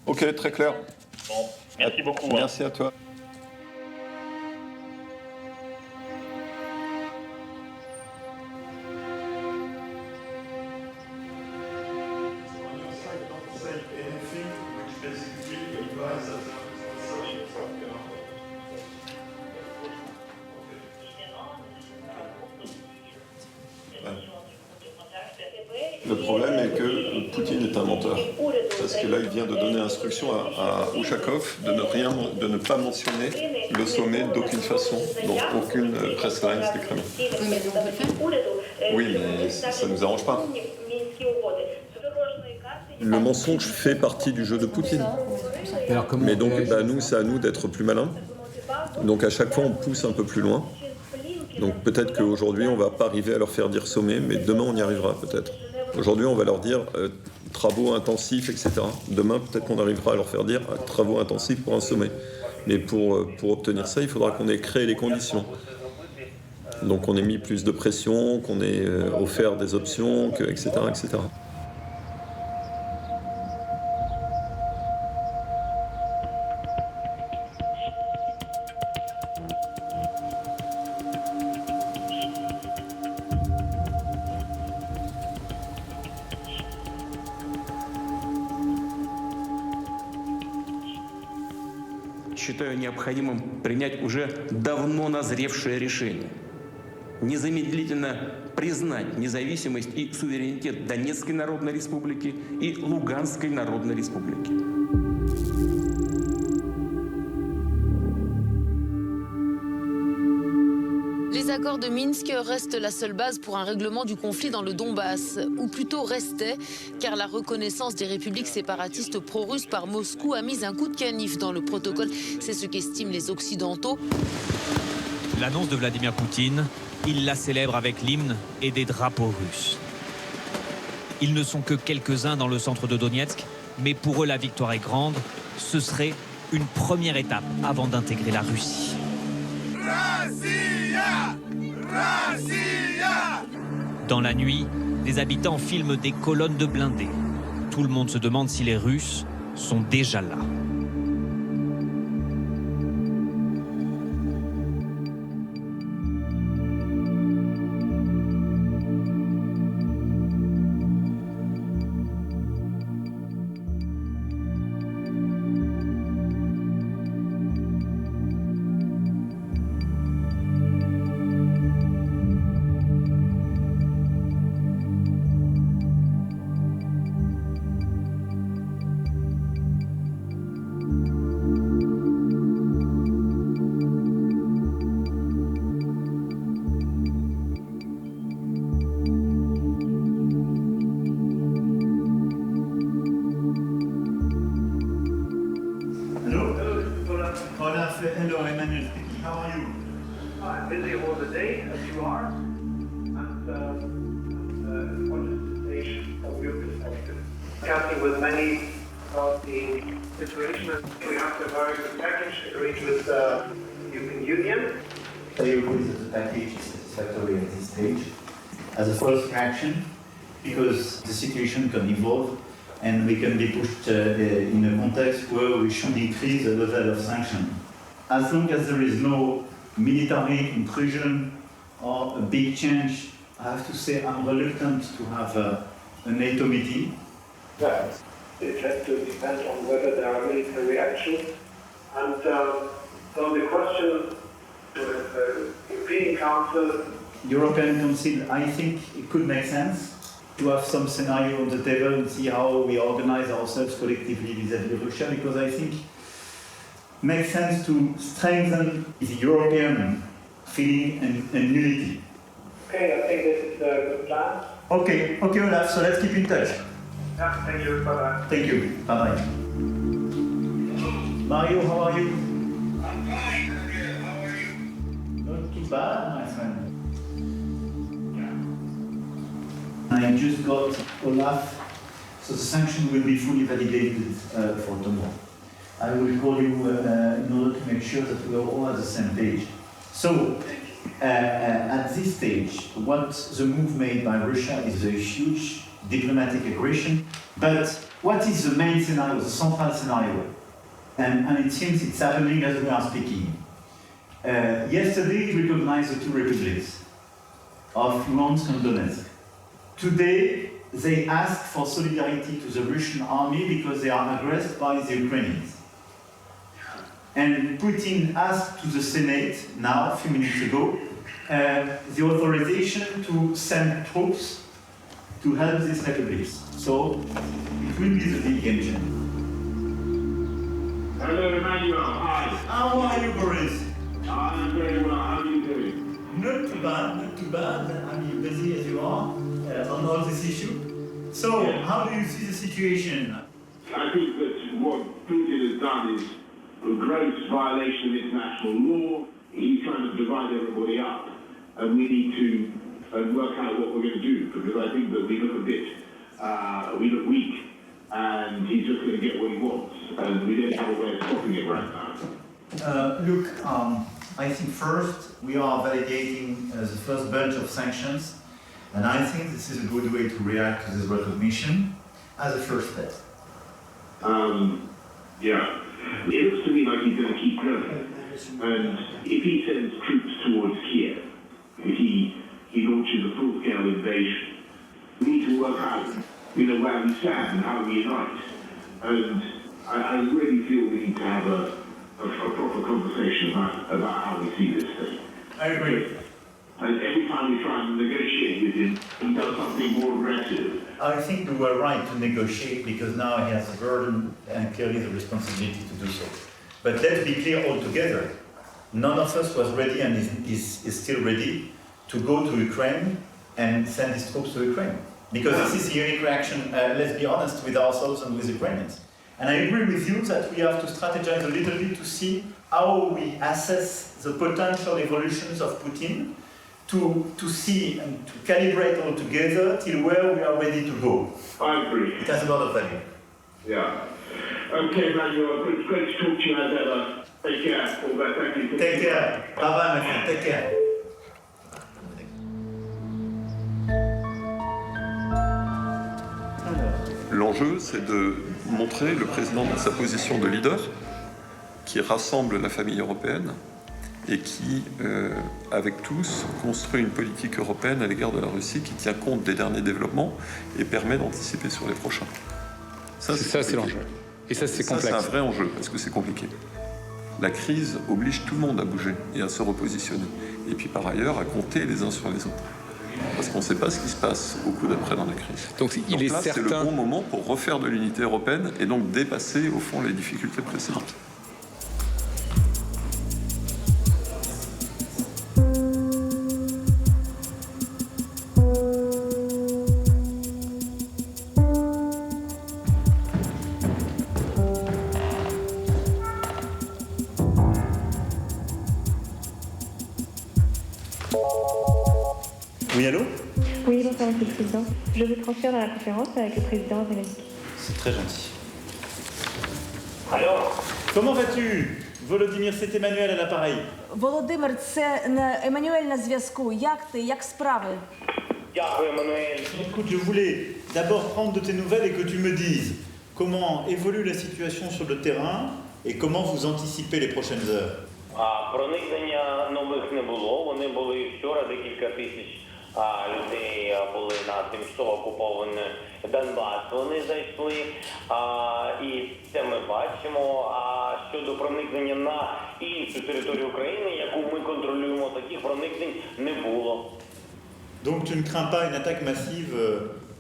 Ok, très clair. Bon, merci beaucoup. Merci à toi. Le problème est que Poutine est un menteur. Parce que là, il vient de donner instruction à Ouchakov de ne pas mentionner le sommet d'aucune façon, donc aucune press line du Kremlin. Oui, mais on peut le faire. Oui, mais ça ne nous arrange pas. Le mensonge fait partie du jeu de Poutine. Mais donc, nous, c'est à nous d'être plus malins. Donc à chaque fois, on pousse un peu plus loin. Donc peut-être qu'aujourd'hui, on ne va pas arriver à leur faire dire sommet, mais demain, on y arrivera peut-être. Aujourd'hui, on va leur dire travaux intensifs, etc. Demain, peut-être qu'on arrivera à leur faire dire travaux intensifs pour un sommet. Mais pour obtenir ça, il faudra qu'on ait créé les conditions. Donc on ait mis plus de pression, qu'on ait offert des options, etc., etc. Считаю необходимым принять уже давно назревшее решение. незамедлительно признать независимость и суверенитет Донецкой Народной Республики и Луганской Народной Республики. Les accords de Minsk restent la seule base pour un règlement du conflit dans le Donbass, ou plutôt restaient, car la reconnaissance des républiques séparatistes pro-russes par Moscou a mis un coup de canif dans le protocole. C'est ce qu'estiment les Occidentaux. L'annonce de Vladimir Poutine, il la célèbre avec l'hymne et des drapeaux russes. Ils ne sont que quelques-uns dans le centre de Donetsk, mais pour eux la victoire est grande. Ce serait une première étape avant d'intégrer la Russie. Dans la nuit, des habitants filment des colonnes de blindés. Tout le monde se demande si les Russes sont déjà là. Hello, Emmanuel speaking. How are you? I'm busy all the day, as you are, and what is the station from your perspective? Discussing with many about the situation, we have a very good package agreed with the European Union. I agree that the package is satisfactory at this stage as a first reaction, because the situation can evolve and we can be pushed in a context where we should increase the level of sanction. As long as there is no military intrusion or a big change, I have to say I'm reluctant to have a NATO meeting. Well, it has to depend on whether there are military actions. And so the question to the European Council. European Council, I think it could make sense to have some scenario on the table and see how we organize ourselves collectively vis-à-vis Russia, because I think it makes sense to strengthen the European feeling and unity. Okay, I think this is a good plan. Okay, Olaf, so let's keep in touch. Yeah, thank you, bye-bye. Thank you, bye-bye. Mario, how are you? I'm fine, how are you? Not too bad, my friend. I just got Olaf, so the sanction will be fully validated for tomorrow. I will call you in order to make sure that we are all at the same page. So, at this stage, what the move made by Russia is a huge diplomatic aggression, but what is the main scenario, the central scenario? And it seems it's happening as we are speaking. Yesterday, it recognized the two republics of Luhansk and Donetsk. Today, they ask for solidarity to the Russian army because they are aggressed by the Ukrainians. And Putin asked to the Senate now, a few minutes ago, the authorization to send troops to help these republics. So, it will be the big game changer. Hello, Emmanuel. Hi. How are you, Boris? I'm very well. How are you doing? Not too bad, not too bad. I'm busy as you are on all this issue. So, how do you see the situation? I think that what Putin has done is a gross violation of international law. He's trying to divide everybody up, and we need to work out what we're going to do, because I think that we look weak, and he's just going to get what he wants, and we don't have a way of stopping it right now. Look, I think first we are validating the first bunch of sanctions, and I think this is a good way to react to this recognition as a first step. Yeah. It looks to me like he's going to keep going. And if he sends troops towards Kiev, if he launches a full-scale invasion, we need to work out, where we stand and how we unite. And I really feel we need to have a proper conversation about how we see this thing. I agree. And every time we try and negotiate with him, he does something more aggressive. I think we were right to negotiate because now he has the burden and clearly the responsibility to do so. But let's be clear altogether, none of us was ready and is still ready to go to Ukraine and send his troops to Ukraine. Because this is the unique reaction, let's be honest, with ourselves and with Ukrainians. And I agree with you that we have to strategize a little bit to see how we assess the potential evolutions of Putin, to see and to calibrate all together till where we are ready to go. I agree. It has a lot of value. Yeah. Okay, Manuel, it's great to talk to you as ever. Take care. All the best. Thank you. Take care. Bye-bye, my friend. Take care. L'enjeu, c'est de montrer le président dans sa position de leader, qui rassemble la famille européenne et qui, avec tous, construit une politique européenne à l'égard de la Russie qui tient compte des derniers développements et permet d'anticiper sur les prochains. Ça, c'est l'enjeu. Et ça, c'est complexe. Ça, c'est un vrai enjeu, parce que c'est compliqué. La crise oblige tout le monde à bouger et à se repositionner. Et puis, par ailleurs, à compter les uns sur les autres. Parce qu'on ne sait pas ce qui se passe au coup d'après dans la crise. Donc là, c'est le bon moment pour refaire de l'unité européenne et donc dépasser, au fond, les difficultés précédentes. Oui, allô? Oui, bonsoir, Monsieur le Président. Je vous transfère dans la conférence avec le Président Zelensky. C'est très gentil. Alors, comment vas-tu? Volodymyr, c'est Emmanuel à l'appareil. Володимир, це Еммануель на зв'язку. Як ти? Як справи? Дякую, Еммануель. Écoute, je voulais d'abord prendre de tes nouvelles et que tu me dises comment évolue la situation sur le terrain et comment vous anticipez les prochaines heures. Проникнення нових не було. Вони були вчора, декілька тисяч людей були на тимчасово окупований Донбас. Вони зайшли, і це ми бачимо. А щодо проникнення на іншу територію України, яку ми контролюємо, таких проникнень не було. Donc tu ne crains pas une attaque massive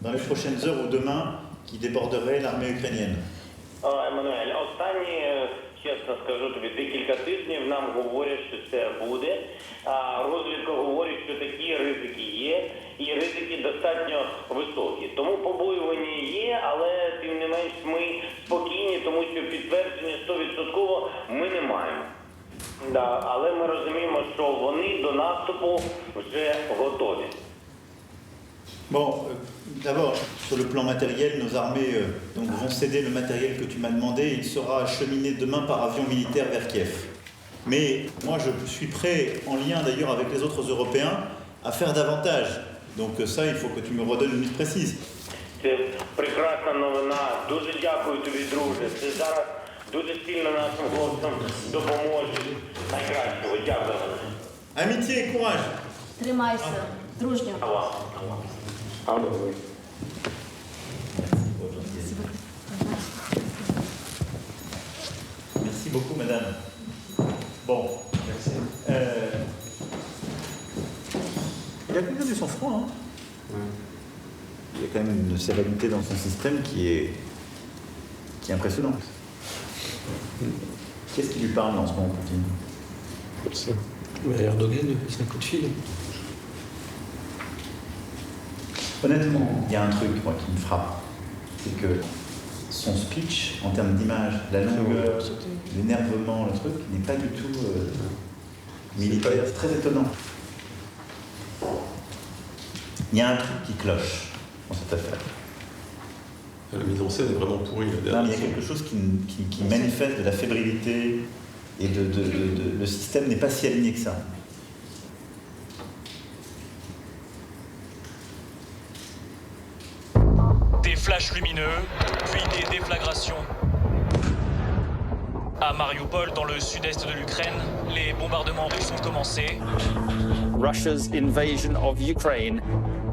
dans les prochaines heures ou demain qui déborderait l'armée ukrainienne? Еммануель, останні, чесно скажу тобі, декілька тижнів нам говорять, що це буде. Розвідка говорить, що такі ризики є, і ризики достатньо високі. Тому побоювання є, але тим не менш ми спокійні, тому що підтвердження 100% ми не маємо. Але ми розуміємо, що вони до наступу вже готові. Bon, d'abord, sur le plan matériel, nos armées donc, vont céder le matériel que tu m'as demandé. Il sera acheminé demain par avion militaire vers Kiev. Mais moi, je suis prêt, en lien d'ailleurs avec les autres Européens, à faire davantage. Donc ça, il faut que tu me redonnes une liste précise. Це прекрасна новина. Дуже дякую тобі, друже. Це зараз дуже сильно нашим хлопцям допоможе. Найкращого. Дякую. Amitié et courage. Тримайся, дружньо. Merci beaucoup, madame. Bon. Il a combien du sang-froid, hein? Il y a quand même une sérénité dans son système qui est impressionnante. Qu'est-ce qui lui parle en ce moment, Poutine? Erdogan, c'est un coup de fil. Honnêtement, il y a un truc moi, qui me frappe, c'est que son speech, en termes d'image, la longueur, l'énervement, le truc, n'est pas du tout militaire. C'est très étonnant. Il y a un truc qui cloche dans cette affaire. La mise en scène est vraiment pourrie. Non, il y a quelque chose qui manifeste de la fébrilité et le système n'est pas si aligné que ça. Des flashs lumineux, puis des déflagrations. À Mariupol, dans le sud-est de l'Ukraine, les bombardements russes ont commencé. Russia's invasion of Ukraine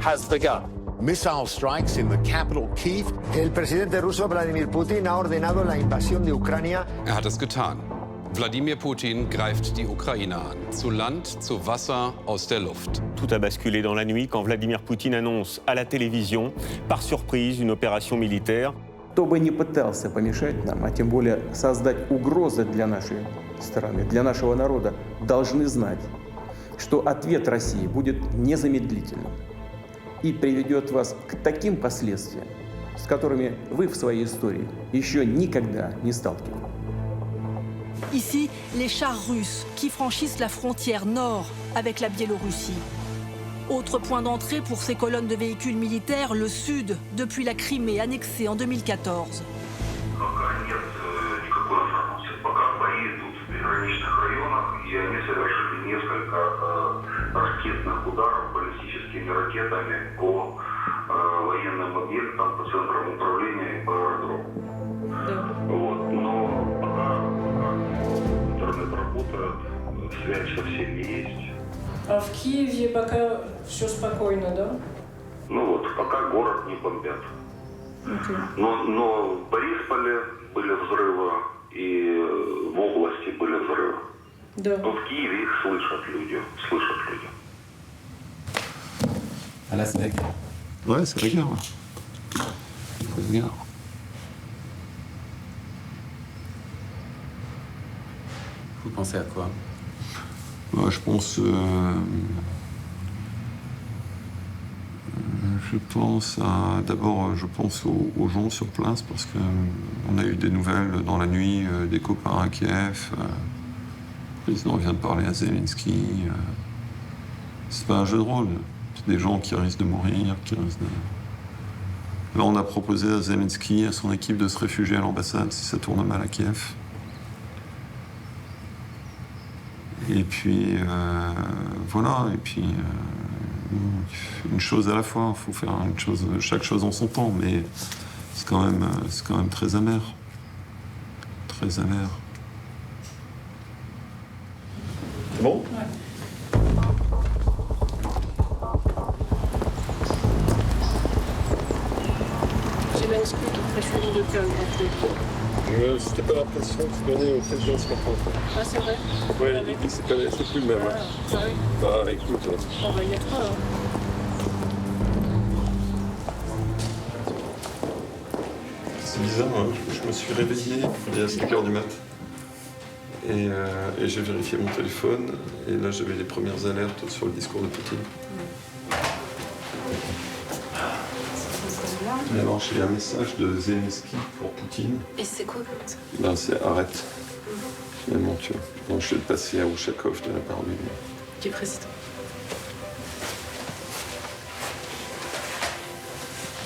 has begun. Missile strikes in the capital Kyiv. El presidente ruso Vladimir Putin ha ordenado la invasión de Ucrania. Er hat es getan. Wladimir Poutine greift die Ukraine an. Zu Land, zu Wasser, aus der Luft. Tout a basculé dans la nuit quand Vladimir Poutine annonce à la télévision, par surprise, une opération militaire. Кто бы ни пытался помешать нам, а тем более создать угрозы для нашей страны, для нашего народа, должны знать, что ответ России будет незамедлительным и приведет вас к таким последствиям, с которыми вы в своей истории еще никогда не сталкивались. Ici, les chars russes qui franchissent la frontière nord avec la Biélorussie. Autre point d'entrée pour ces colonnes de véhicules militaires, le sud, depuis la Crimée annexée en 2014. А в Киеве пока все спокойно, да? Ну вот, пока город не бомбят. Но в Борисполе были взрывы, и в области были взрывы. Да. Но в Киеве их слышат люди. Ah là, c'est la guerre. Ouais, c'est la guerre. C'est la guerre. Vous pensez à quoi? Je pense d'abord, je pense aux gens sur place parce qu'on a eu des nouvelles dans la nuit, des copains à Kiev. Le président vient de parler à Zelensky. C'est pas un jeu de rôle. C'est des gens qui risquent de mourir, Là, on a proposé à Zelensky, à son équipe, de se réfugier à l'ambassade si ça tourne mal à Kiev. Et puis, voilà, et puis, une chose à la fois, il faut faire chaque chose en son temps, mais c'est quand même très amer. Très amer. C'est bon? Zelensky qui pressionnait de cœur. C'était pas l'impression que tu donnais au président ce matin. Ah, c'est vrai? Oui, il dit que c'est plus le même. Ah, oui. Bah écoute. On va y être là. C'est bizarre, hein. Je me suis réveillé il y a 5h du mat. Et j'ai vérifié mon téléphone. Et là, j'avais les premières alertes sur le discours de Poutine. Et alors, j'ai un message de Zelensky pour Poutine. Et c'est quoi comme ça? Ben, c'est arrête. Finalement, tu vois. Donc, je vais le passer à Ushakov de la part de lui. Qui est président?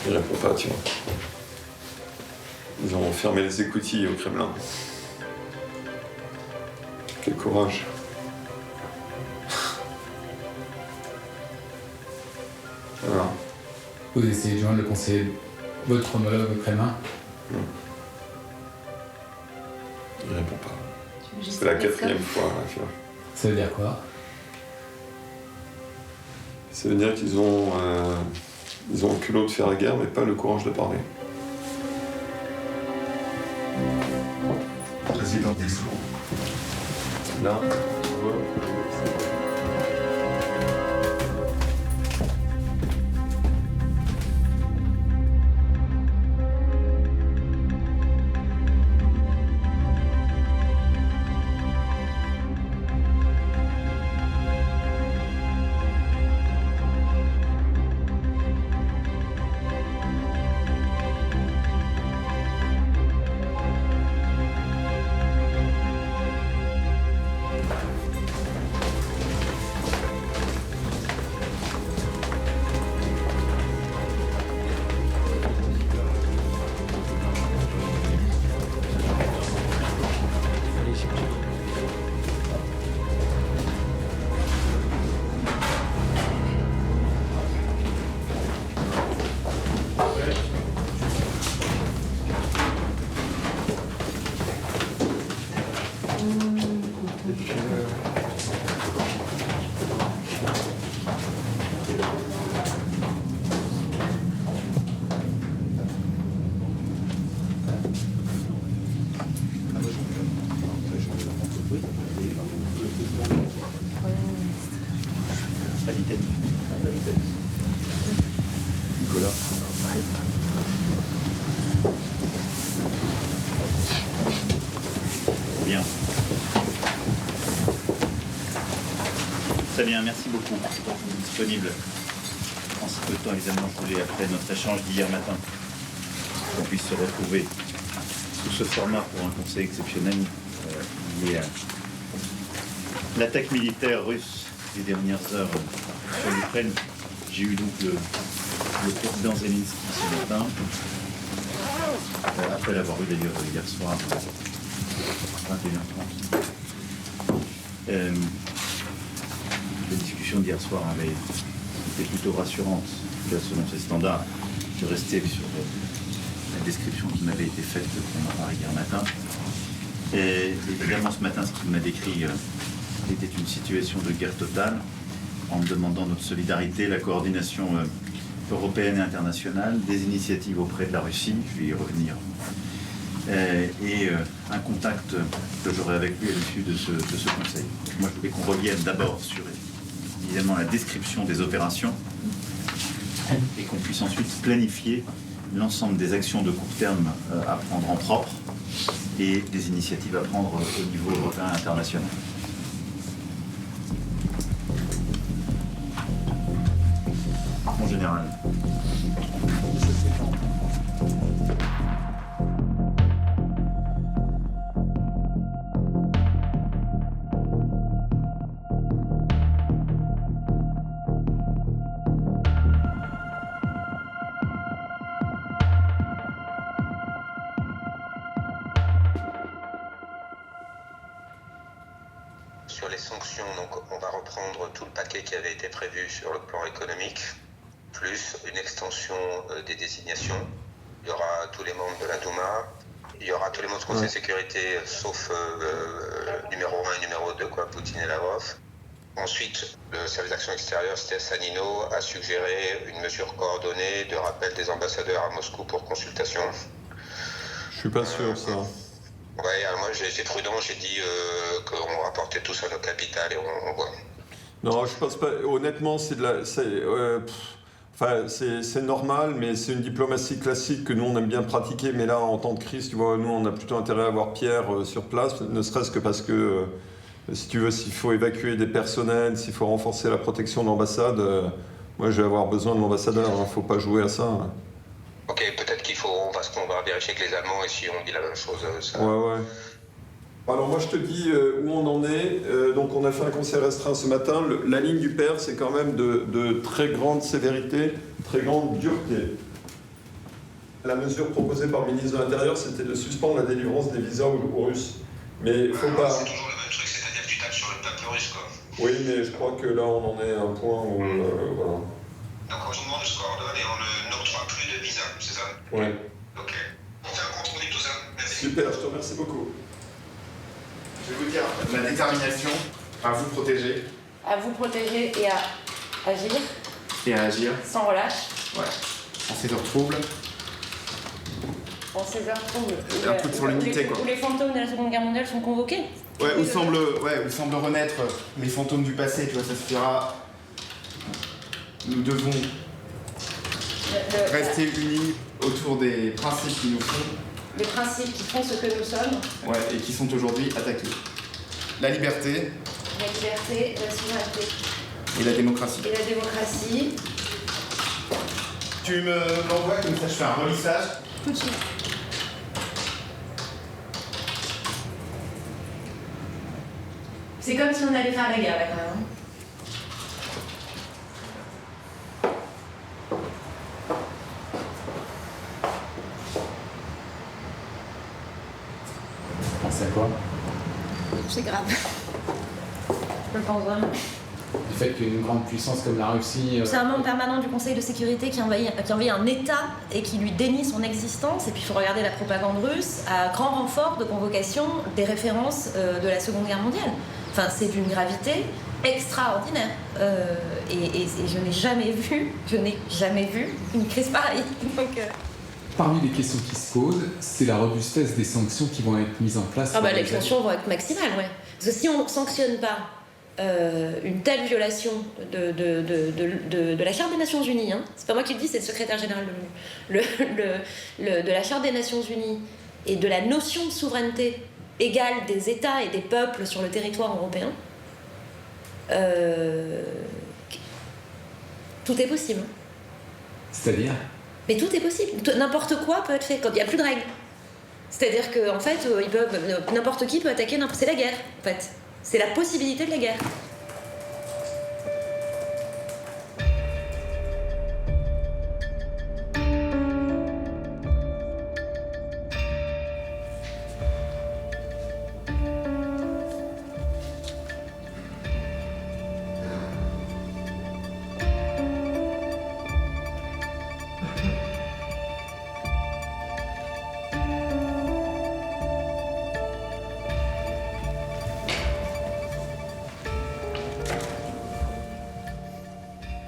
Il répond pas, tu vois. Ils ont fermé les écoutilles au Kremlin. Quel courage. Voilà. Vous essayez de joindre le conseiller, votre homologue au Kremlin? Non. Il répond pas. C'est la 4e fois, là, tu vois. Ça veut dire quoi? Ça veut dire qu'ils ont le culot de faire la guerre, mais pas le courage de parler. Président discours. Là, tu vois. là. Bien. Très bien, merci beaucoup pour vous disponible. En si peu de temps, évidemment, je voulais, après notre échange d'hier matin, qu'on puisse se retrouver sous ce format pour un conseil exceptionnel lié à l'attaque militaire russe des dernières heures sur l'Ukraine. J'ai eu donc le président Zelensky ce matin, après l'avoir eu d'ailleurs hier soir à 21h30. La discussion d'hier soir avait été plutôt rassurante, selon ces standards, de rester sur la description qui m'avait été faite pour ma part hier matin. Et évidemment, ce matin, ce qu'il m'a décrit était une situation de guerre totale, en me demandant notre solidarité, la coordination européenne et internationale, des initiatives auprès de la Russie, je vais y revenir, et un contact que j'aurai avec lui à l'issue de ce conseil. Moi, je voulais qu'on revienne d'abord sur, évidemment, la description des opérations et qu'on puisse ensuite planifier l'ensemble des actions de court terme à prendre en propre et des initiatives à prendre au niveau européen et international. Mon général. Sur les sanctions, donc on va reprendre tout le paquet qui avait été prévu sur le plan économique, plus une extension des désignations. Il y aura tous les membres de la Douma, il y aura tous les membres du Conseil de sécurité, sauf numéro 1 et numéro 2, Poutine et Lavrov. Ensuite, le service d'action extérieure, c'était Sanino, a suggéré une mesure coordonnée de rappel des ambassadeurs à Moscou pour consultation. Je suis pas sûr, ça. Ouais, alors moi j'ai prudent, j'ai dit qu'on rapportait tous à nos capitales et on voit. Non, je pense pas. Honnêtement, c'est normal, mais c'est une diplomatie classique que nous on aime bien pratiquer. Mais là, en temps de crise, tu vois, nous on a plutôt intérêt à avoir Pierre sur place, ne serait-ce que parce que si tu veux, s'il faut évacuer des personnels, s'il faut renforcer la protection de l'ambassade, moi je vais avoir besoin de l'ambassadeur. Il ne faut pas jouer à ça. Ok, peut-être on va vérifier avec les Allemands et si on dit la même chose, ça... Ouais. Alors moi je te dis où on en est. Donc on a fait un conseil restreint ce matin. La ligne du père, c'est quand même de très grande sévérité, très grande dureté. La mesure proposée par le ministre de l'Intérieur, c'était de suspendre la délivrance des visas aux Russes. Mais il faut pas... C'est toujours le même truc, c'est-à-dire que tu tapes sur le peuple russe, quoi. Oui, mais je crois que là on en est à un point où... voilà. Donc on demande de se coordonner et on n'octroie plus de visas, c'est ça? Ouais. Ok. On fait un compte rendu de tout ça. Merci. Super, je te remercie beaucoup. Je vais vous dire ma détermination à vous protéger. À vous protéger et à agir. Et à agir. Sans relâche. Ouais. En ces heures troubles. En ces heures troubles. Un truc sur l'unité, quoi. Où les fantômes de la Seconde Guerre mondiale sont convoqués. Ouais, où semble renaître les fantômes du passé, tu vois, ça suffira. Nous devons rester unis autour des principes qui nous font. Des principes qui font ce que nous sommes. Ouais, et qui sont aujourd'hui attaqués. La liberté. La liberté, la souveraineté. Et la démocratie. Et la démocratie. Tu me l'envoies comme ça, je fais un relissage. Tout de suite. C'est comme si on allait faire la guerre là quand même. C'est quoi? C'est grave. Je le pense vraiment. Le fait qu'une grande puissance comme la Russie... C'est un membre permanent du Conseil de sécurité qui envahit un État et qui lui dénie son existence. Et puis il faut regarder la propagande russe à grand renfort de convocation des références de la Seconde Guerre mondiale. Enfin, c'est d'une gravité extraordinaire. Et je n'ai jamais vu une crise pareille. Donc, Parmi les questions qui se posent, c'est la robustesse des sanctions qui vont être mises en place. les sanctions vont être maximales, ouais. Parce que si on ne sanctionne pas une telle violation de la Charte des Nations Unies, hein. C'est pas moi qui le dis, c'est le secrétaire général de l'ONU, de la Charte des Nations Unies et de la notion de souveraineté égale des États et des peuples sur le territoire européen, tout est possible. C'est-à-dire ? Mais tout est possible. N'importe quoi peut être fait quand il n'y a plus de règles. C'est-à-dire qu'en fait, n'importe qui peut attaquer n'importe... C'est la guerre, en fait. C'est la possibilité de la guerre.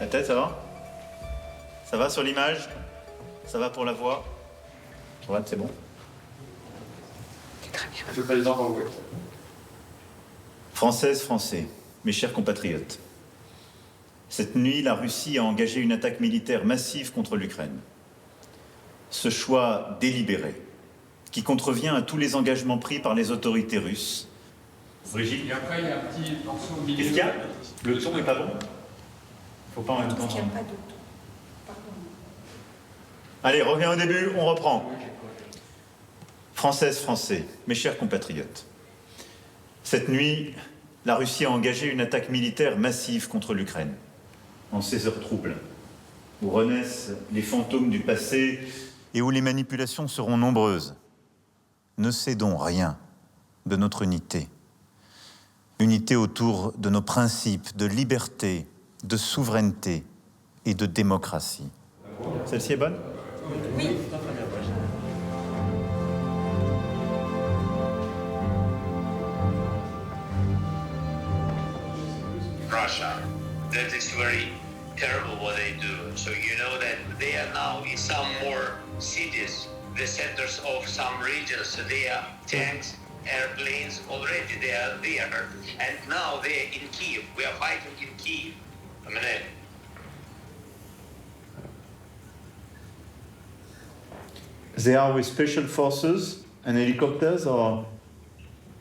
La tête, ça va? Ça va sur l'image? Ça va pour la voix? Ouais, c'est bon. Très bien. Monsieur le Président, vous voulez. Françaises, Français, mes chers compatriotes, cette nuit, la Russie a engagé une attaque militaire massive contre l'Ukraine. Ce choix délibéré, qui contrevient à tous les engagements pris par les autorités russes. Brigitte? Et après, il y a un petit morceau au milieu. Qu'est-ce qu'il y a? Le son n'est pas bon? Faut pas en même temps. Parce qu'il n'y a pas de ton. Pardon. Allez, reviens au début, on reprend. Françaises, Français, mes chers compatriotes, cette nuit, la Russie a engagé une attaque militaire massive contre l'Ukraine. En ces heures troubles, où renaissent les fantômes du passé et où les manipulations seront nombreuses. Ne cédons rien de notre unité. Unité autour de nos principes de liberté, de souveraineté et de démocratie. Celle-ci est bonne? Oui. Russia. That is very terrible what they do. So you know that they are now in some more cities, the centers of some regions. So they are tanks, airplanes already. They are there, and now they're in Kiev. We are fighting in Kiev. I mean, They are with special forces and helicopters, or?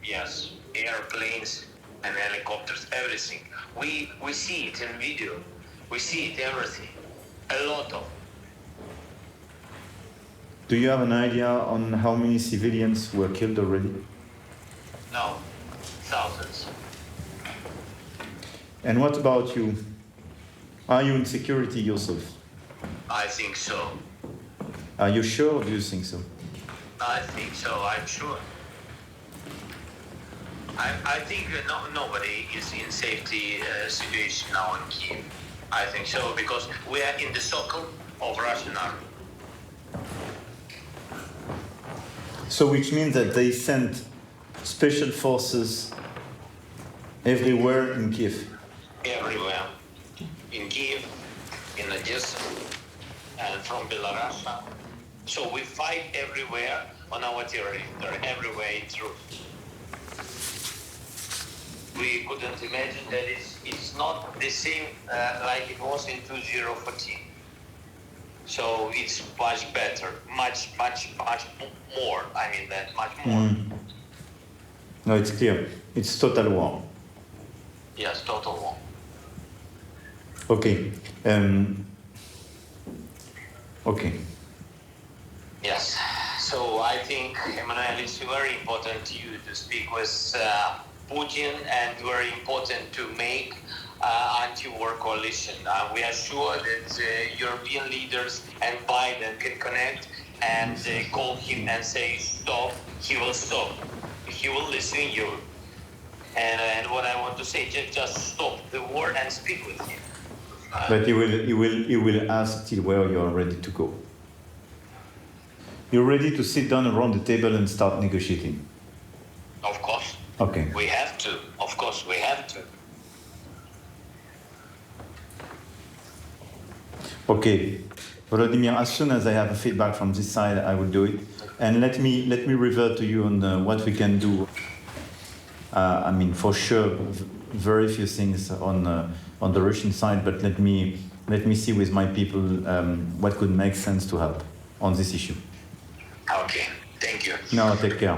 yes, airplanes and helicopters, everything. We see it in video. We see it everything. A lot of. Do you have an idea on how many civilians were killed already? No, thousands. And what about you? Are you in security yourself? I think so. Are you sure, or do you think so? I think so. I'm sure. I think nobody is in safety situation now in Kiev. I think so because we are in the circle of Russian army. So which means that they sent special forces everywhere in Kiev? Everywhere. In Kiev, in Odessa, and from Belarus. So we fight everywhere on our territory, everywhere through. We couldn't imagine that it's not the same like it was in 2014. So it's much better, much more. I mean that much more. No, it's clear. It's total war. Yes, total war. Okay. Okay. Yes. So I think, Emmanuel, it's very important to you to speak with Putin and very important to make anti-war coalition. We are sure that European leaders and Biden can connect and call him and say stop. He will stop. He will listen to you. And what I want to say, just stop the war and speak with him. But he will ask till where you are ready to go. You're ready to sit down around the table and start negotiating? Of course. Okay. We have to. Of course, we have to. Okay. Volodymyr, as soon as I have feedback from this side, I will do it. And let me revert to you on what we can do. I mean, for sure, very few things on the Russian side, but let me see with my people what could make sense to help on this issue. Okay, thank you. No, take care.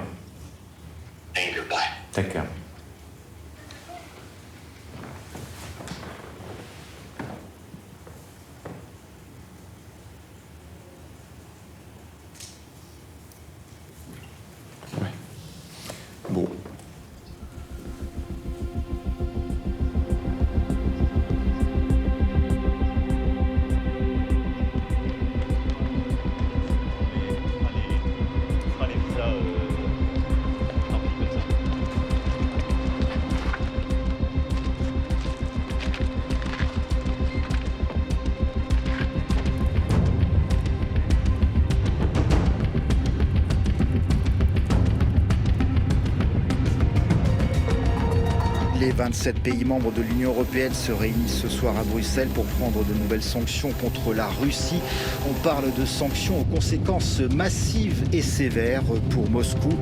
Thank you, bye. Take care. Bon. Les 27 pays membres de l'Union européenne se réunissent ce soir à Bruxelles pour prendre de nouvelles sanctions contre la Russie. On parle de sanctions aux conséquences massives et sévères pour Moscou.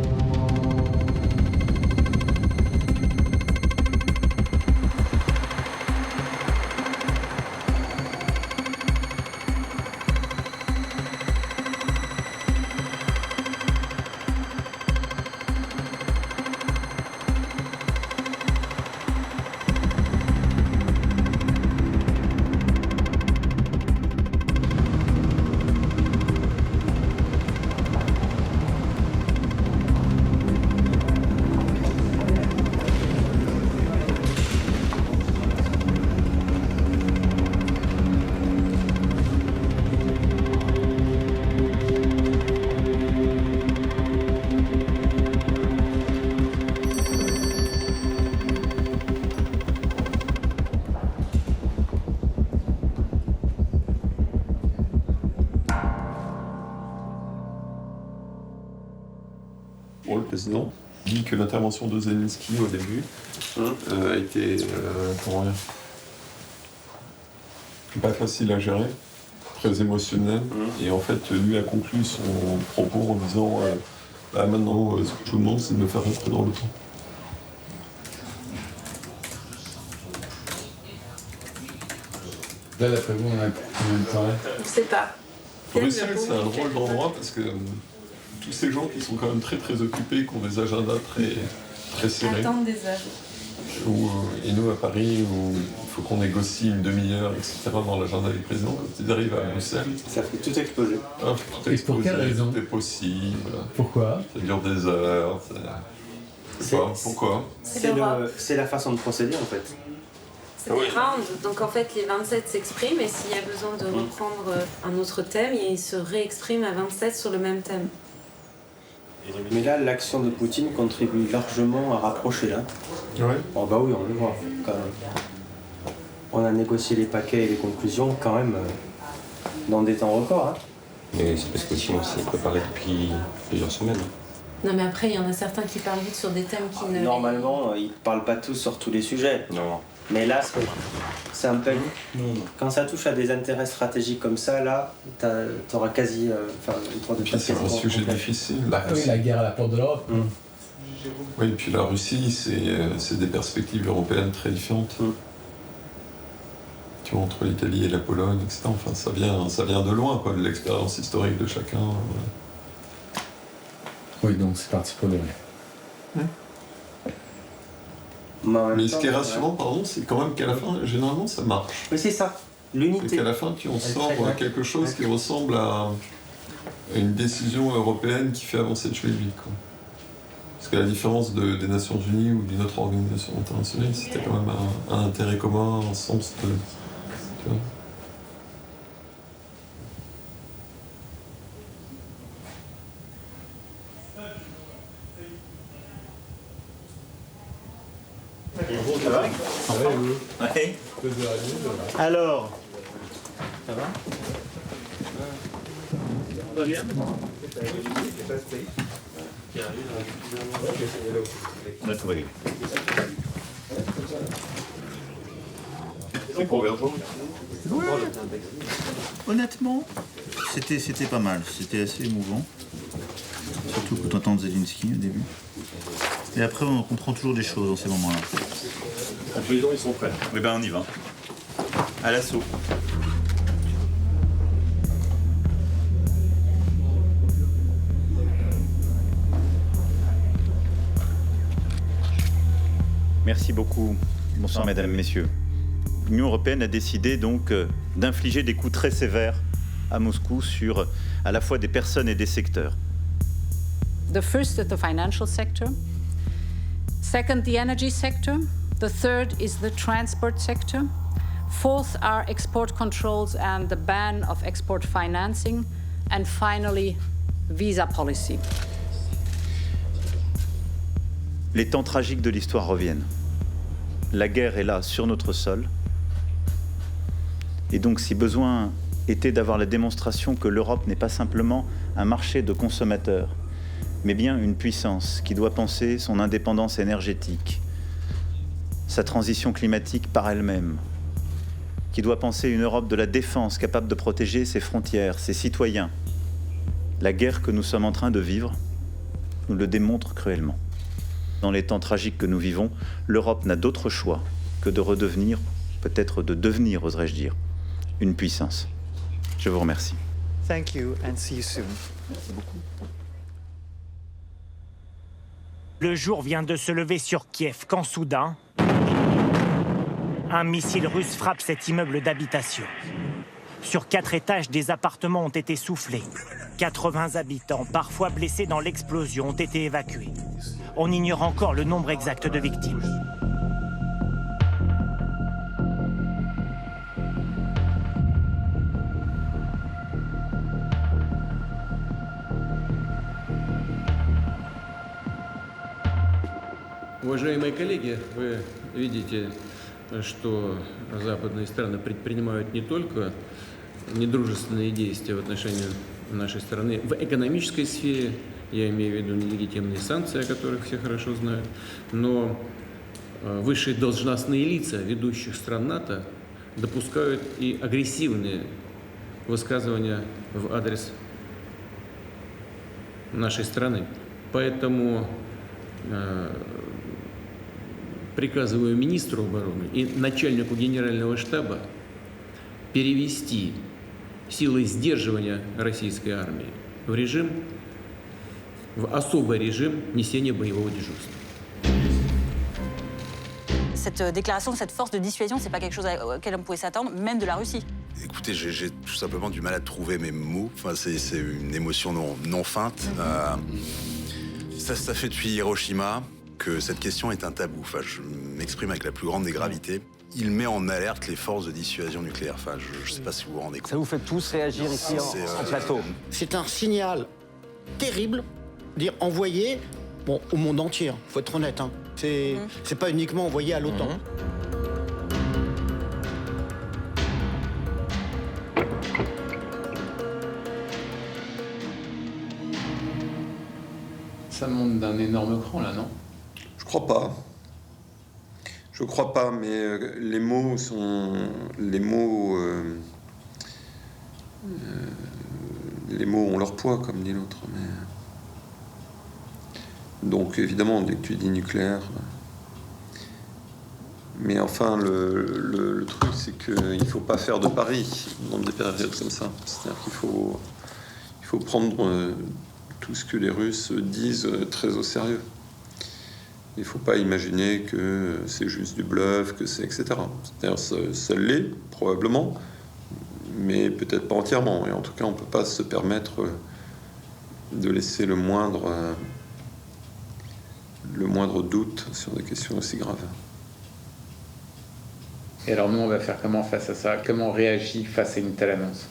Le président dit que l'intervention de Zelensky au début a été pas facile à gérer, très émotionnel, et en fait lui a conclu son propos en disant maintenant ce que je vous demande c'est de me faire rentrer dans l'OTAN. Là, d'après vous, on a combien de temps? Je sais pas. Bruxelles, c'est un drôle d'endroit parce que tous ces gens qui sont quand même très très occupés, qui ont des agendas très serrés. Attendre des heures. Et nous à Paris, où il faut qu'on négocie une demi-heure, etc. dans l'agenda du président, quand ils arrivent à Bruxelles. Ça fait tout exploser. Et pour quelle raison? Tout est possible. Pourquoi? Ça dure des heures. Pourquoi? C'est la façon de procéder en fait. C'est des rounds, donc en fait les 27 s'expriment et s'il y a besoin de reprendre un autre thème, ils se réexpriment à 27 sur le même thème. Mais là, l'action de Poutine contribue largement à rapprocher là. Ouais. Oh bah oui, on le voit quand même. On a négocié les paquets et les conclusions quand même dans des temps records. Hein. Mais c'est parce qu'aussi on s'y est préparé depuis plusieurs semaines. Non mais après, il y en a certains qui parlent vite sur des thèmes qui ne... Normalement, ils parlent pas tous sur tous les sujets. Non. Mais là, c'est un peu... Quand ça touche à des intérêts stratégiques comme ça, là, t'auras quasi... c'est un sujet difficile. Oui, la guerre à la porte de l'Europe. Oui, et puis la Russie, c'est des perspectives européennes très différentes. Tu vois, entre l'Italie et la Pologne, etc. Enfin, ça vient de loin, quoi, de l'expérience historique de chacun. Oui, donc c'est parti pour de vrai. Mais ce qui est rassurant, pardon, c'est quand même qu'à la fin, généralement, ça marche. Mais c'est ça, l'unité. Et qu'à la fin, tu en sors quelque chose qui ressemble à une décision européenne qui fait avancer le choses vite, quoi. Parce que la différence des Nations Unies ou d'une autre organisation internationale, c'était quand même un intérêt commun, un sens de... Tu vois. Ça va? Ça va, oui. Ouais. Alors, ça va? Ça va bien? On a tout réglé. C'est convergent. Ouais. Honnêtement, c'était pas mal. C'était assez émouvant. Surtout quand on entend Zelensky au début. Et après, on comprend toujours des choses dans ces moments-là. Président, ils sont prêts. Eh ben, on y va. À l'assaut. Merci beaucoup. Bonsoir, mesdames, messieurs. L'Union européenne a décidé donc d'infliger des coups très sévères à Moscou sur à la fois des personnes et des secteurs. The first is the financial sector. Second, the energy sector. The third is the transport sector. Fourth are export controls and the ban of export financing. And finally, visa policy. Les temps tragiques de l'histoire reviennent. La guerre est là, sur notre sol. Et donc, si besoin était d'avoir la démonstration que l'Europe n'est pas simplement un marché de consommateurs, mais bien une puissance qui doit penser son indépendance énergétique, sa transition climatique par elle-même, qui doit penser une Europe de la défense capable de protéger ses frontières, ses citoyens. La guerre que nous sommes en train de vivre nous le démontre cruellement. Dans les temps tragiques que nous vivons, l'Europe n'a d'autre choix que de redevenir, peut-être de devenir, oserais-je dire, une puissance. Je vous remercie. Thank you and see you soon. Merci beaucoup. Le jour vient de se lever sur Kiev quand soudain, un missile russe frappe cet immeuble d'habitation. Sur 4 étages, des appartements ont été soufflés. 80 habitants, parfois blessés dans l'explosion, ont été évacués. On ignore encore le nombre exact de victimes. Уважаемые коллеги, вы видите, что западные страны предпринимают не только недружественные действия в отношении нашей страны в экономической сфере, я имею в виду нелегитимные санкции, о которых все хорошо знают, но высшие должностные лица ведущих стран НАТО допускают и агрессивные высказывания в адрес нашей страны. Поэтому приказываю министру обороны и начальнику генерального штаба перевести силы сдерживания российской армии в особый режим несения боевого дежурства. Cette déclaration, cette force de dissuasion, c'est pas quelque chose auquel on pouvait s'attendre, même de la Russie. Écoutez, j'ai tout simplement du mal à trouver mes mots. Enfin, c'est une émotion non feinte. Ça fait depuis Hiroshima que cette question est un tabou. Enfin, je m'exprime avec la plus grande des gravités. Il met en alerte les forces de dissuasion nucléaire. Enfin, je ne sais pas si vous vous rendez compte. Ça vous fait tous réagir ici en plateau. C'est un signal terrible, dire envoyé au monde entier. Il faut être honnête. Hein. C'est pas uniquement envoyé à l'OTAN. Ça monte d'un énorme cran, là, non? Je crois pas. Je crois pas, mais les mots sont... Les mots ont leur poids, comme dit l'autre. Donc, évidemment, dès que tu dis nucléaire... Mais enfin, le truc, c'est qu'il ne faut pas faire de paris dans des périodes comme ça. C'est-à-dire qu'il faut prendre tout ce que les Russes disent très au sérieux. Il ne faut pas imaginer que c'est juste du bluff, que c'est etc. C'est-à-dire ça l'est, probablement, mais peut-être pas entièrement. Et en tout cas, on ne peut pas se permettre de laisser le moindre doute sur des questions aussi graves. Et alors nous, on va faire comment face à ça? Comment on réagit face à une telle annonce?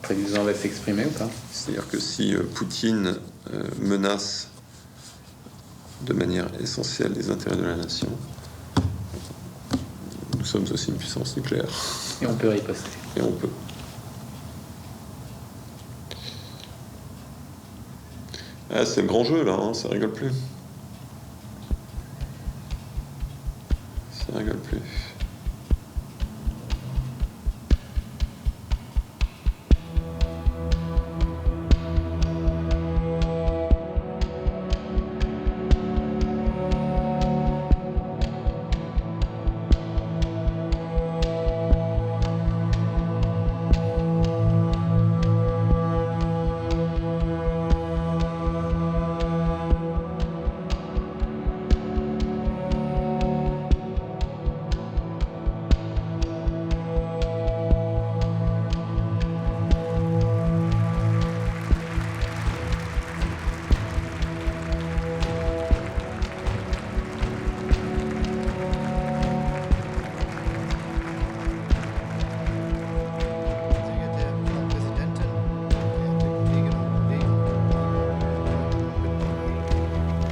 Le président va s'exprimer ou pas? C'est-à-dire que si Poutine menace de manière essentielle les intérêts de la nation, nous sommes aussi une puissance nucléaire. Et on peut riposter. Et on peut. Ah, c'est le grand jeu, là, hein, ça rigole plus. Ça rigole plus.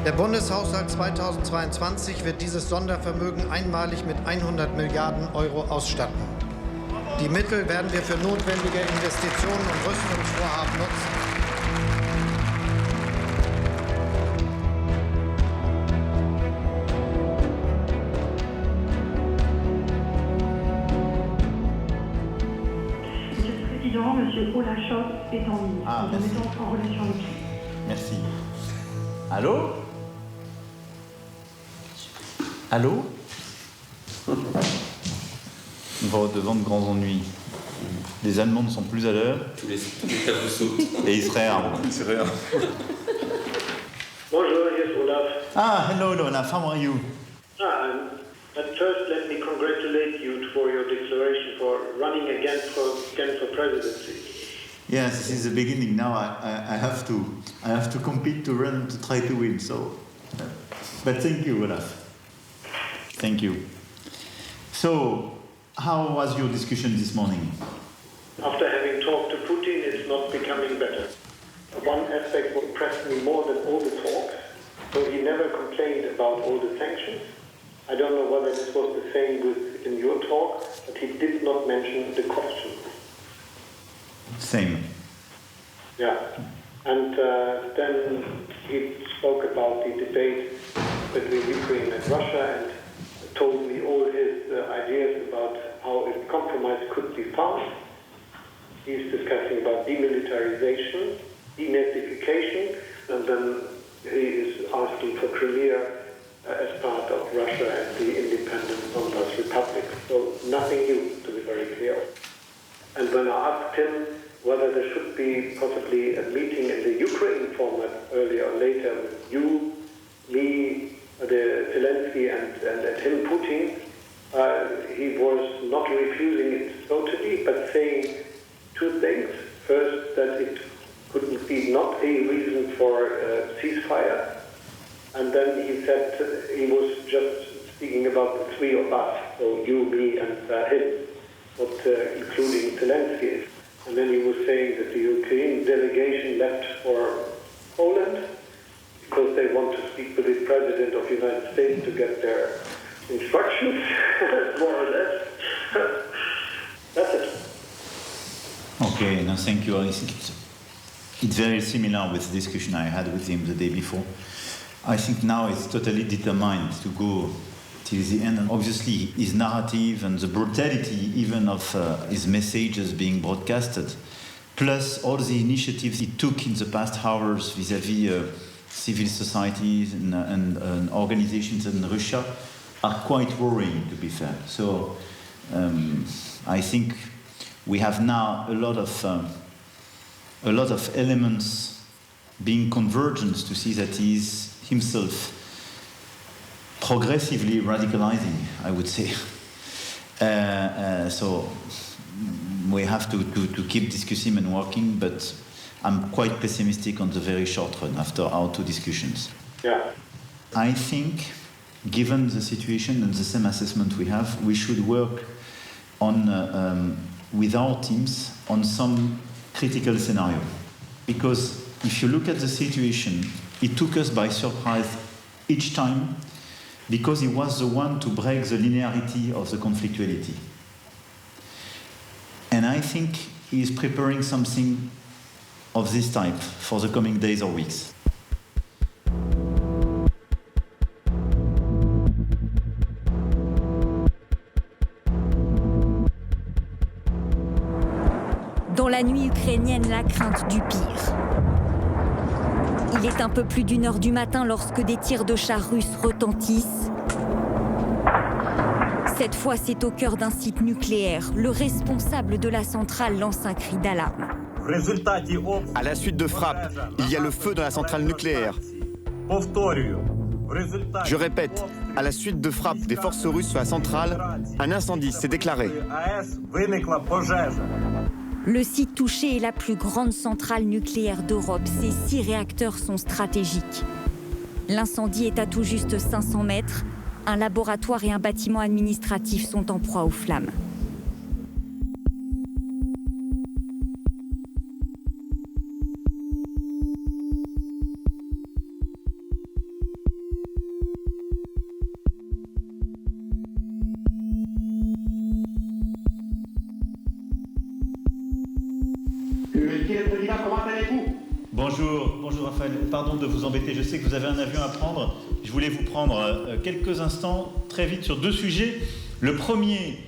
Der Bundeshaushalt 2022 wird dieses Sondervermögen einmalig mit 100 Milliarden Euro ausstatten. Die Mittel werden wir für notwendige Investitionen und Rüstungsvorhaben nutzen. Monsieur le Président, Monsieur Olachov est en ligne. Nous mettons en relation avec lui. Merci. Allô? Allô? On va au-devant de grands ennuis. Les Allemands ne sont plus à l'heure. Tous les tabous sautent. Et Israël. Bonjour, here's Olaf. Ah, hello, Olaf. How are you? At first, let me congratulate you for your declaration for running again for presidency. Yes, this is the beginning. Now I have to compete to run to try to win. So, but thank you, Olaf. Thank you. So, how was your discussion this morning? After having talked to Putin, it's not becoming better. One aspect what impressed me more than all the talks, so he never complained about all the sanctions. I don't know whether this was the same in your talk, but he did not mention the question. Same. Yeah. And then he spoke about the debate between Ukraine and Russia and told me all his ideas about how a compromise could be found. He's discussing about demilitarization, denazification, and then he is asking for Crimea as part of Russia and the independent Donbas Republic. So nothing new, to be very clear. And when I asked him whether there should be possibly a meeting in the Ukraine format earlier or later with you, me, Zelensky and him, Putin, he was not refusing it totally, but saying two things. First, that it couldn't be not a reason for ceasefire. And then he said he was just speaking about the three of us, so you, me, and him, not including Zelensky. And then he was saying that the Ukraine delegation left for Poland because they want to speak with the President of the United States to get their instructions, more or less. That's it. Okay, no, thank you. I think it's very similar with the discussion I had with him the day before. I think now it's totally determined to go till the end. And obviously, his narrative and the brutality even of his messages being broadcasted, plus all the initiatives he took in the past hours vis-à-vis civil societies and organizations in Russia are quite worrying, to be fair. So I think we have now a lot of elements being convergent to see that he is himself progressively radicalizing, I would say. So we have to keep discussing and working, but I'm quite pessimistic on the very short run after our two discussions. Yeah. I think, given the situation and the same assessment we have, we should work on with our teams on some critical scenario. Because if you look at the situation, it took us by surprise each time because he was the one to break the linearity of the conflictuality. And I think he is preparing something of this type for the coming days or weeks. Dans la nuit ukrainienne, la crainte du pire. Il est un peu plus d'1h du matin lorsque des tirs de chars russes retentissent. Cette fois, c'est au cœur d'un site nucléaire. Le responsable de la centrale lance un cri d'alarme. À la suite de frappes, il y a le feu dans la centrale nucléaire. Je répète, à la suite de frappes des forces russes sur la centrale, un incendie s'est déclaré. Le site touché est la plus grande centrale nucléaire d'Europe. Ses 6 réacteurs sont stratégiques. L'incendie est à tout juste 500 mètres. Un laboratoire et un bâtiment administratif sont en proie aux flammes. bonjour Raphaël. Pardon de vous embêter, je sais que vous avez un avion à prendre. Je voulais vous prendre quelques instants, très vite, sur deux sujets. Le premier,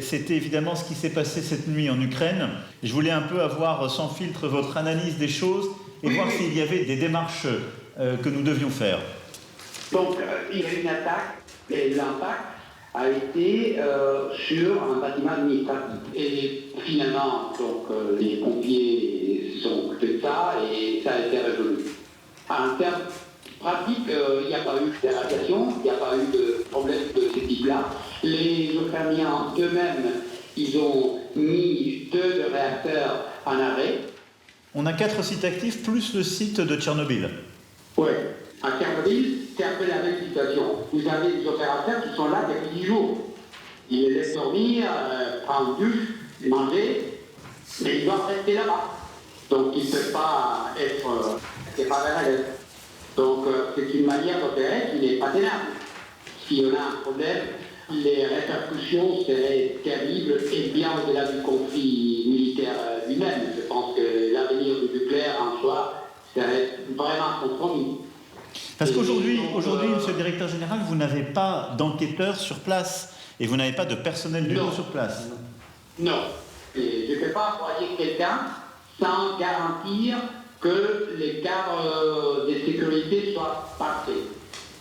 c'était évidemment ce qui s'est passé cette nuit en Ukraine. Je voulais un peu avoir sans filtre votre analyse des choses et voir s'il y avait des démarches que nous devions faire. Donc, il y a eu une attaque et l'impact a été sur un bâtiment administratif. Et finalement, donc, les pompiers se sont occupés de ça et ça a été résolu. En termes pratiques, il n'y a pas eu de radiation, il n'y a pas eu de problème de ce type-là. Les Ukrainiens eux-mêmes, ils ont mis 2 réacteurs en arrêt. On a 4 sites actifs, plus le site de Tchernobyl. Oui. À Tchernobyl, c'est un peu la même situation. Vous avez des opérateurs qui sont là depuis 10 jours. Ils les laissent dormir, prendre du douche, manger, mais ils doivent rester là-bas. Donc ils ne peuvent pas être séparés à l'aise. Donc c'est une manière d'opérer qui n'est pas tenable. Si on a un problème, les répercussions seraient terribles et bien au-delà du conflit militaire lui-même. Je pense que l'avenir du nucléaire en soi serait vraiment compromis. Parce qu'aujourd'hui, monsieur le directeur général, vous n'avez pas d'enquêteurs sur place et vous n'avez pas de personnel du tout sur place. Non. Et je ne peux pas envoyer quelqu'un sans garantir que les cadres de sécurité soient parfaits.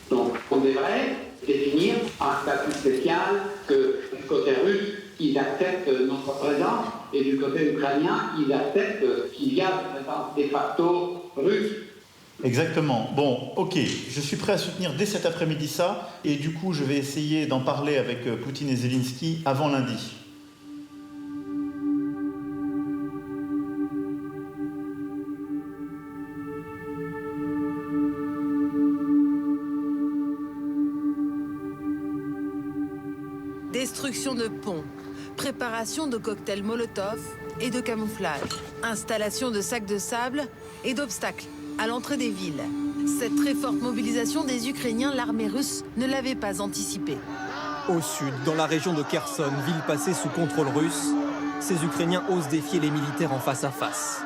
Donc, on devrait définir un statut spécial que du côté russe, ils acceptent notre présence et du côté ukrainien, ils acceptent qu'il y a une présence de facto russe. Exactement. Bon, ok, je suis prêt à soutenir dès cet après-midi ça, et du coup, je vais essayer d'en parler avec Poutine et Zelensky avant lundi. Destruction de ponts, préparation de cocktails Molotov et de camouflage, installation de sacs de sable et d'obstacles à l'entrée des villes. Cette très forte mobilisation des Ukrainiens, l'armée russe ne l'avait pas anticipée. Au sud, dans la région de Kherson, ville passée sous contrôle russe, ces Ukrainiens osent défier les militaires en face à face.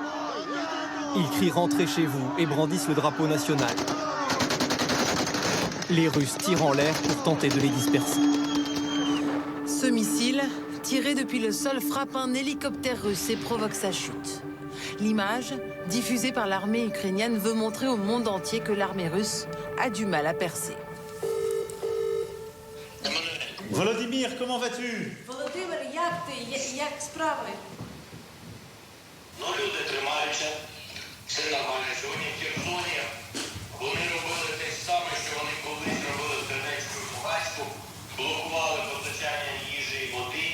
Ils crient « Rentrez chez vous » et brandissent le drapeau national. Les Russes tirent en l'air pour tenter de les disperser. Ce missile, tiré depuis le sol, frappe un hélicoptère russe et provoque sa chute. L'image, diffusée par l'armée ukrainienne, veut montrer au monde entier que l'armée russe a du mal à percer. Volodymyr, comment vas-tu? Володимир, як ти? Як справи? Ну, люди тримаються. Все нормально. Сьогодні в Херсоні вони робили те саме, що вони колись робили в Донецьку і Луганську. Блокували постачання їжі і води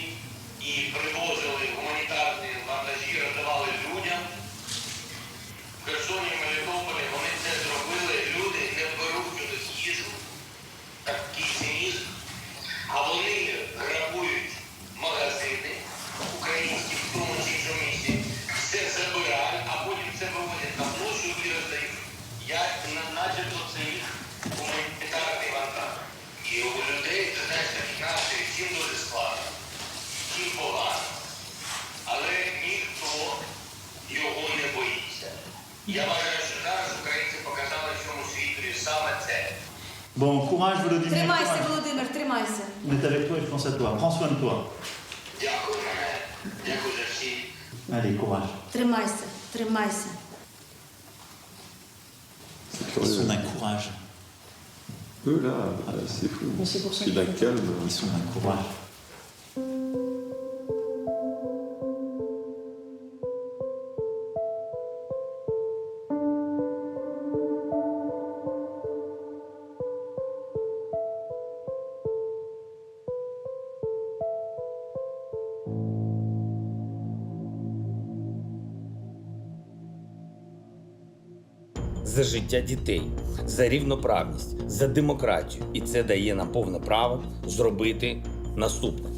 і привозили гуманітарні вантажі, роздавали людям. В Херсоні і Мелітополі вони це зробили. Люди не беруть сюди їжу, такий цинізм. А вони грабують магазини українські в тому чи іншому місці, все забирають, а потім це виводять на площу і роздають. Як начебто це їх гуманітарний вантаж. І у людей, ти знаєш, такі настрій, всім дуже складно, всім погано. Але ніхто його не боїться. Я вважаю, що зараз українці показали всьому світу саме це. Bon, courage Volodymyr. Тримайся, Володимир, тримайся. On est avec toi et je pense à toi. Prends soin de toi. Дякую, мене. Дякую за всі. Allez, courage. Тримайся, тримайся. Ils sont d'un courage. Eux là, c'est fou. C'est pour ça qu'il a calme. Ils sont d'un courage. За життя дітей, за рівноправність, за демократію. І це дає нам повне право зробити наступне.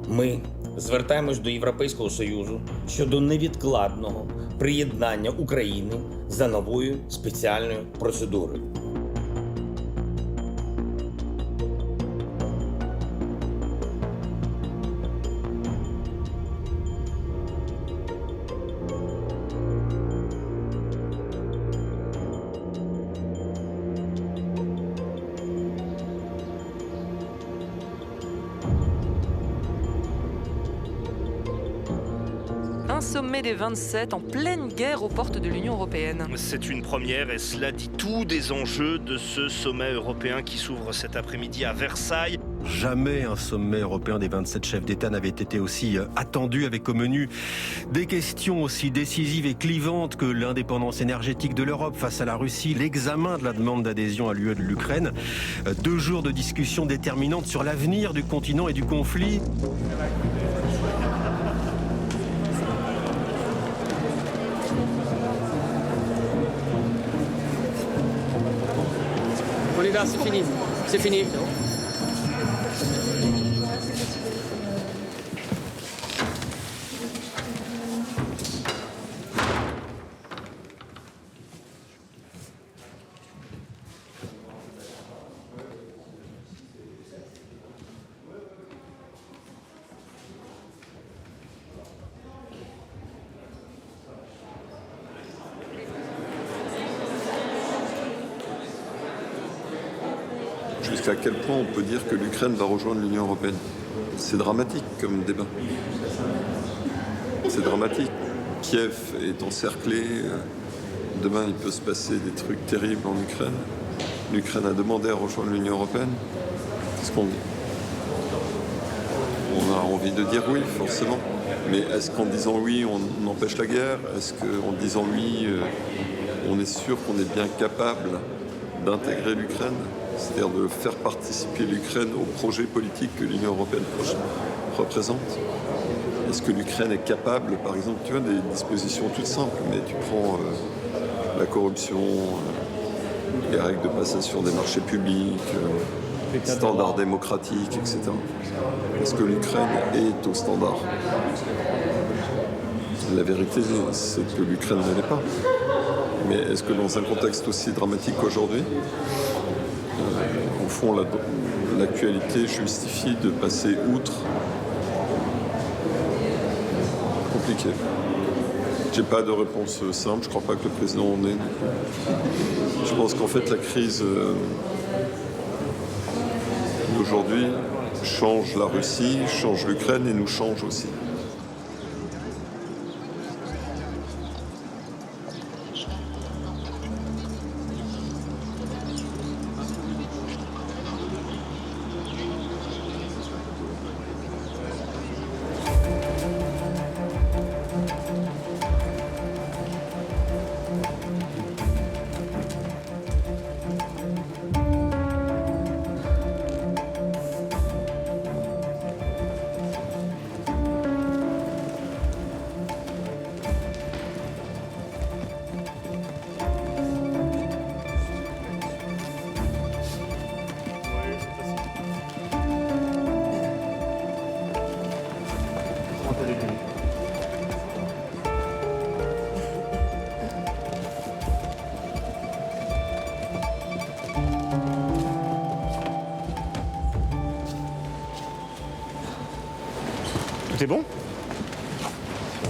Ми звертаємось до Європейського Союзу щодо невідкладного приєднання України за новою спеціальною процедурою. un sommet des 27 en pleine guerre aux portes de l'Union européenne. C'est une première et cela dit tout des enjeux de ce sommet européen qui s'ouvre cet après-midi à Versailles. Jamais un sommet européen des 27 chefs d'État n'avait été aussi attendu, avec au menu des questions aussi décisives et clivantes que l'indépendance énergétique de l'Europe face à la Russie, l'examen de la demande d'adhésion à l'UE de l'Ukraine. 2 jours de discussions déterminantes sur l'avenir du continent et du conflit. On y va, c'est fini. C'est fini. Jusqu'à quel point on peut dire que l'Ukraine va rejoindre l'Union européenne? C'est dramatique comme débat. C'est dramatique. Kiev est encerclé. Demain, il peut se passer des trucs terribles en Ukraine. L'Ukraine a demandé à rejoindre l'Union européenne. Qu'est-ce qu'on dit? On a envie de dire oui, forcément. Mais est-ce qu'en disant oui, on empêche la guerre? Est-ce qu'en disant oui, on est sûr qu'on est bien capable d'intégrer l'Ukraine? C'est-à-dire de faire participer l'Ukraine au projet politique que l'Union européenne représente. Est-ce que l'Ukraine est capable, par exemple, tu vois, des dispositions toutes simples, mais tu prends la corruption, les règles de passation des marchés publics, standards démocratiques, etc. Est-ce que l'Ukraine est au standard? La vérité, c'est que l'Ukraine ne l'est pas. Mais est-ce que dans un contexte aussi dramatique qu'aujourd'hui, au fond, l'actualité justifie de passer outre? Compliqué. J'ai pas de réponse simple, je crois pas que le président en ait. Je pense qu'en fait la crise d'aujourd'hui change la Russie, change l'Ukraine et nous change aussi. C'est bon?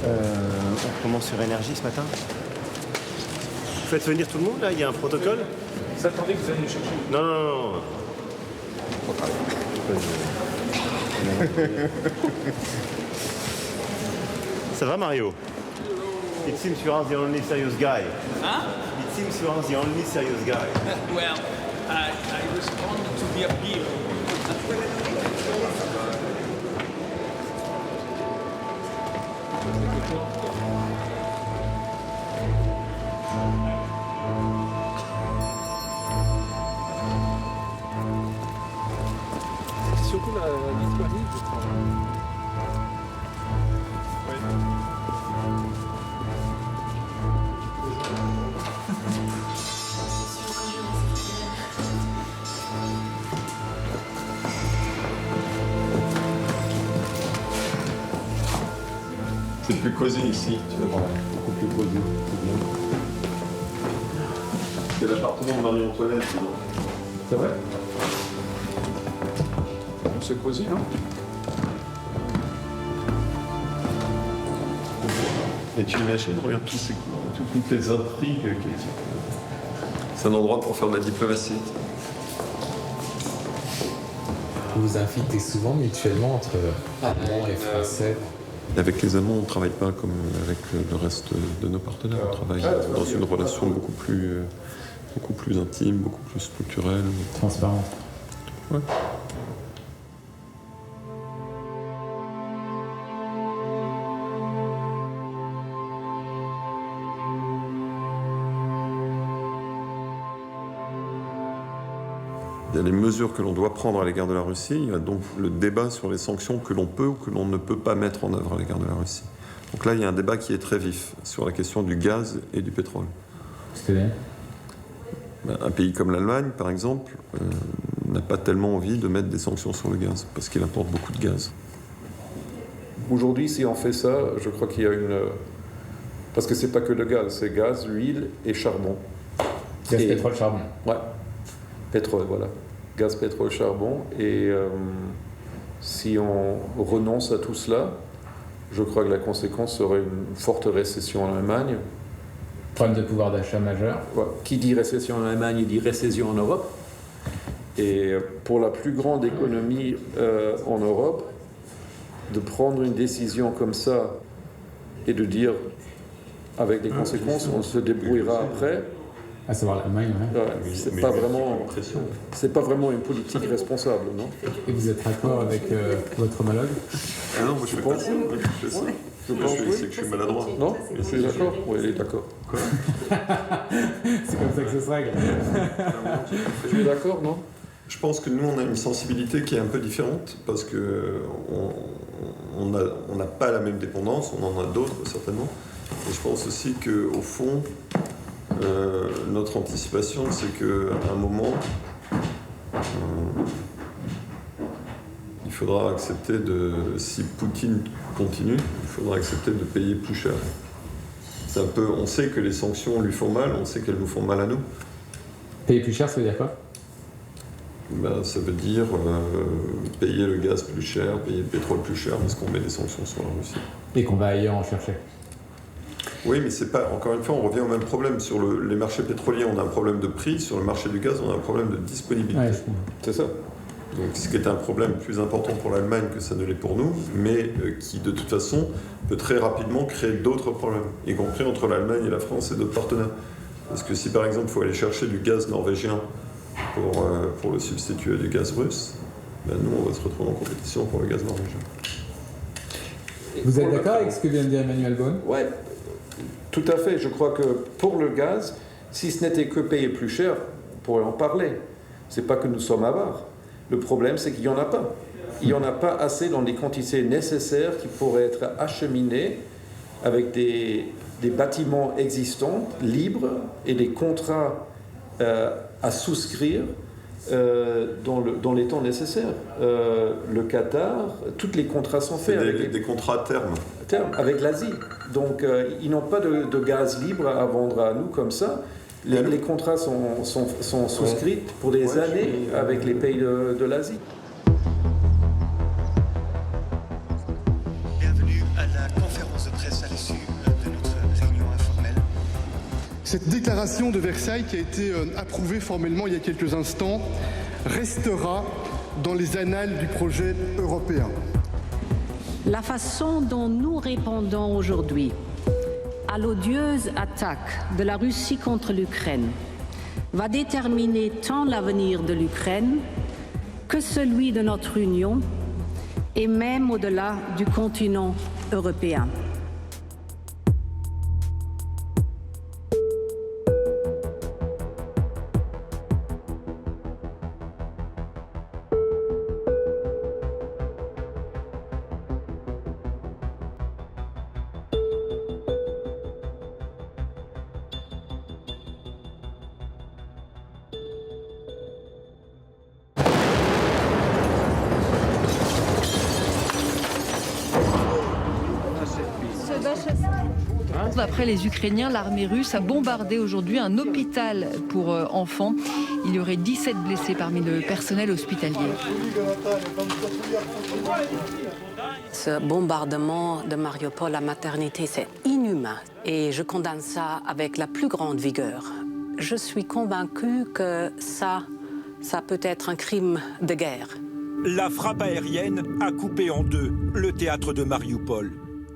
On commence sur énergie ce matin. Vous faites venir tout le monde là? Il y a un protocole? Vous attendez que vous allez nous chercher? Non, non, non. Ça va Mario? It seems you are the only serious guy. Huh? It seems you are the only serious guy. Well, I respond to the appeal. C'est surtout la Lituanie. C'est plus cosy ici, tu vas voir. Beaucoup plus cosy. C'est l'appartement de Marie-Antoinette, dis donc. C'est vrai? C'est cosy, non? Et tu imagines, regarde toutes les intrigues. C'est un endroit pour faire de la diplomatie. Vous vous invitez souvent mutuellement entre Allemands et Français Avec les Allemands, on ne travaille pas comme avec le reste de nos partenaires. On travaille dans une relation beaucoup plus intime, beaucoup plus structurelle. Transparente. Ouais. Il y a les mesures que l'on doit prendre à l'égard de la Russie, il y a donc le débat sur les sanctions que l'on peut ou que l'on ne peut pas mettre en œuvre à l'égard de la Russie. Donc là, il y a un débat qui est très vif sur la question du gaz et du pétrole. C'est-à-dire ? Un pays comme l'Allemagne, par exemple, n'a pas tellement envie de mettre des sanctions sur le gaz, parce qu'il importe beaucoup de gaz. Aujourd'hui, si on fait ça, je crois qu'il y a une... Parce que c'est pas que le gaz, c'est gaz, huile et charbon. Gaz, pétrole, charbon. Ouais. Pétrole, voilà. Gaz, pétrole, charbon. Et si on renonce à tout cela, je crois que la conséquence serait une forte récession en Allemagne. Problème de pouvoir d'achat majeur. Ouais. Qui dit récession en Allemagne, il dit récession en Europe. Et pour la plus grande économie en Europe, de prendre une décision comme ça et de dire, avec des conséquences, on se débrouillera après. À savoir l'Allemagne, ouais. C'est pas vraiment une politique responsable, non? Et vous êtes d'accord avec votre homologue? Ah non, moi je fais pas ça. Je fais ça. C'est que je suis maladroit. Non? Je suis d'accord. Oui, il est d'accord. Quoi? C'est comme ça que ça se règle. Je suis d'accord, non? Je pense que nous, on a une sensibilité qui est un peu différente, parce que on n'a pas la même dépendance, on en a d'autres certainement. Et je pense aussi qu'au fond, notre anticipation, c'est qu'à un moment, il faudra accepter si Poutine continue, il faudra accepter de payer plus cher. C'est un peu, on sait que les sanctions lui font mal, on sait qu'elles nous font mal à nous. Payer plus cher, ça veut dire quoi? Ben, ça veut dire payer le gaz plus cher, payer le pétrole plus cher, parce qu'on met des sanctions sur la Russie. Et qu'on va ailleurs en chercher. Oui, mais c'est pas. Encore une fois, on revient au même problème. Sur les marchés pétroliers, on a un problème de prix. Sur le marché du gaz, on a un problème de disponibilité. Ouais, c'est ça. Donc, ce qui est un problème plus important pour l'Allemagne que ça ne l'est pour nous, mais qui, de toute façon, peut très rapidement créer d'autres problèmes, y compris entre l'Allemagne et la France et d'autres partenaires. Parce que si, par exemple, il faut aller chercher du gaz norvégien pour le substituer du gaz russe, ben nous, on va se retrouver en compétition pour le gaz norvégien. Vous êtes d'accord avec ce que vient de dire Emmanuel Beaune? Ouais. Tout à fait. Je crois que pour le gaz, si ce n'était que payer plus cher, on pourrait en parler. C'est pas que nous sommes avares. Le problème, c'est qu'il n'y en a pas. Il n'y en a pas assez dans les quantités nécessaires qui pourraient être acheminées avec des bâtiments existants, libres, et des contrats à souscrire dans les temps nécessaires. Le Qatar, tous les contrats sont faits. C'est des contrats à terme. Avec l'Asie. Donc, ils n'ont pas de gaz libre à vendre à nous comme ça. Les contrats sont souscrits pour des années avec les pays de l'Asie. Bienvenue à la conférence de presse à l'issue de notre réunion informelle. Cette déclaration de Versailles, qui a été approuvée formellement il y a quelques instants, restera dans les annales du projet européen. La façon dont nous répondons aujourd'hui à l'odieuse attaque de la Russie contre l'Ukraine va déterminer tant l'avenir de l'Ukraine que celui de notre Union et même au-delà du continent européen. D'après les Ukrainiens, l'armée russe a bombardé aujourd'hui un hôpital pour enfants. Il y aurait 17 blessés parmi le personnel hospitalier. Ce bombardement de Mariupol, la maternité, c'est inhumain. Et je condamne ça avec la plus grande vigueur. Je suis convaincue que ça peut être un crime de guerre. La frappe aérienne a coupé en deux le théâtre de Mariupol.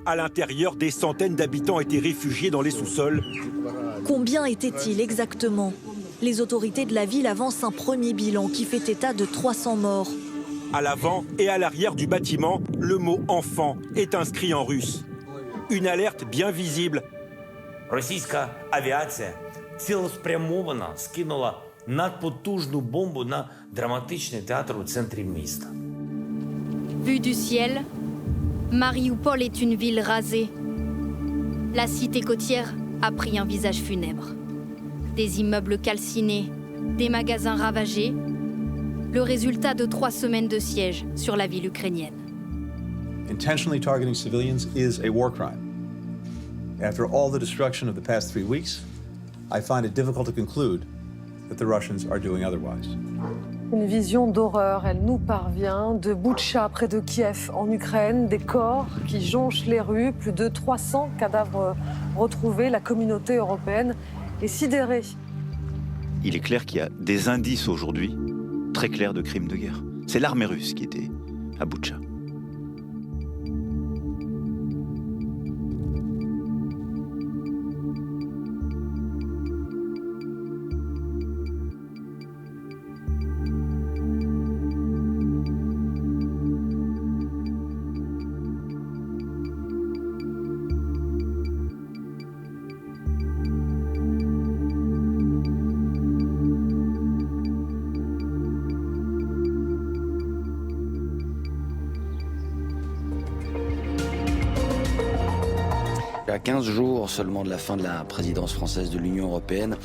À l'intérieur, des centaines d'habitants étaient réfugiés dans les sous-sols. Combien étaient-ils exactement? Les autorités de la ville avancent un premier bilan qui fait état de 300 morts. À l'avant et à l'arrière du bâtiment, le mot « enfant » est inscrit en russe. Une alerte bien visible. Російська авіація цілеспрямовано скинула надпотужну бомбу на драматичний театр у центрі міста. Vue du ciel, Mariupol est une ville rasée. La cité côtière a pris un visage funèbre. Des immeubles calcinés, des magasins ravagés, le résultat de 3 semaines de siège sur la ville ukrainienne. Intentionally targeting civilians is a war crime. After all the destruction of the past 3 weeks, I find it difficult to conclude that the Russians are doing otherwise. Une vision d'horreur, elle nous parvient de Boutcha, près de Kiev, en Ukraine, des corps qui jonchent les rues, plus de 300 cadavres retrouvés. La communauté européenne est sidérée. Il est clair qu'il y a des indices aujourd'hui très clairs de crimes de guerre. C'est l'armée russe qui était à Boutcha. À 15 jours seulement de la fin de la présidence française de l'Union européenne,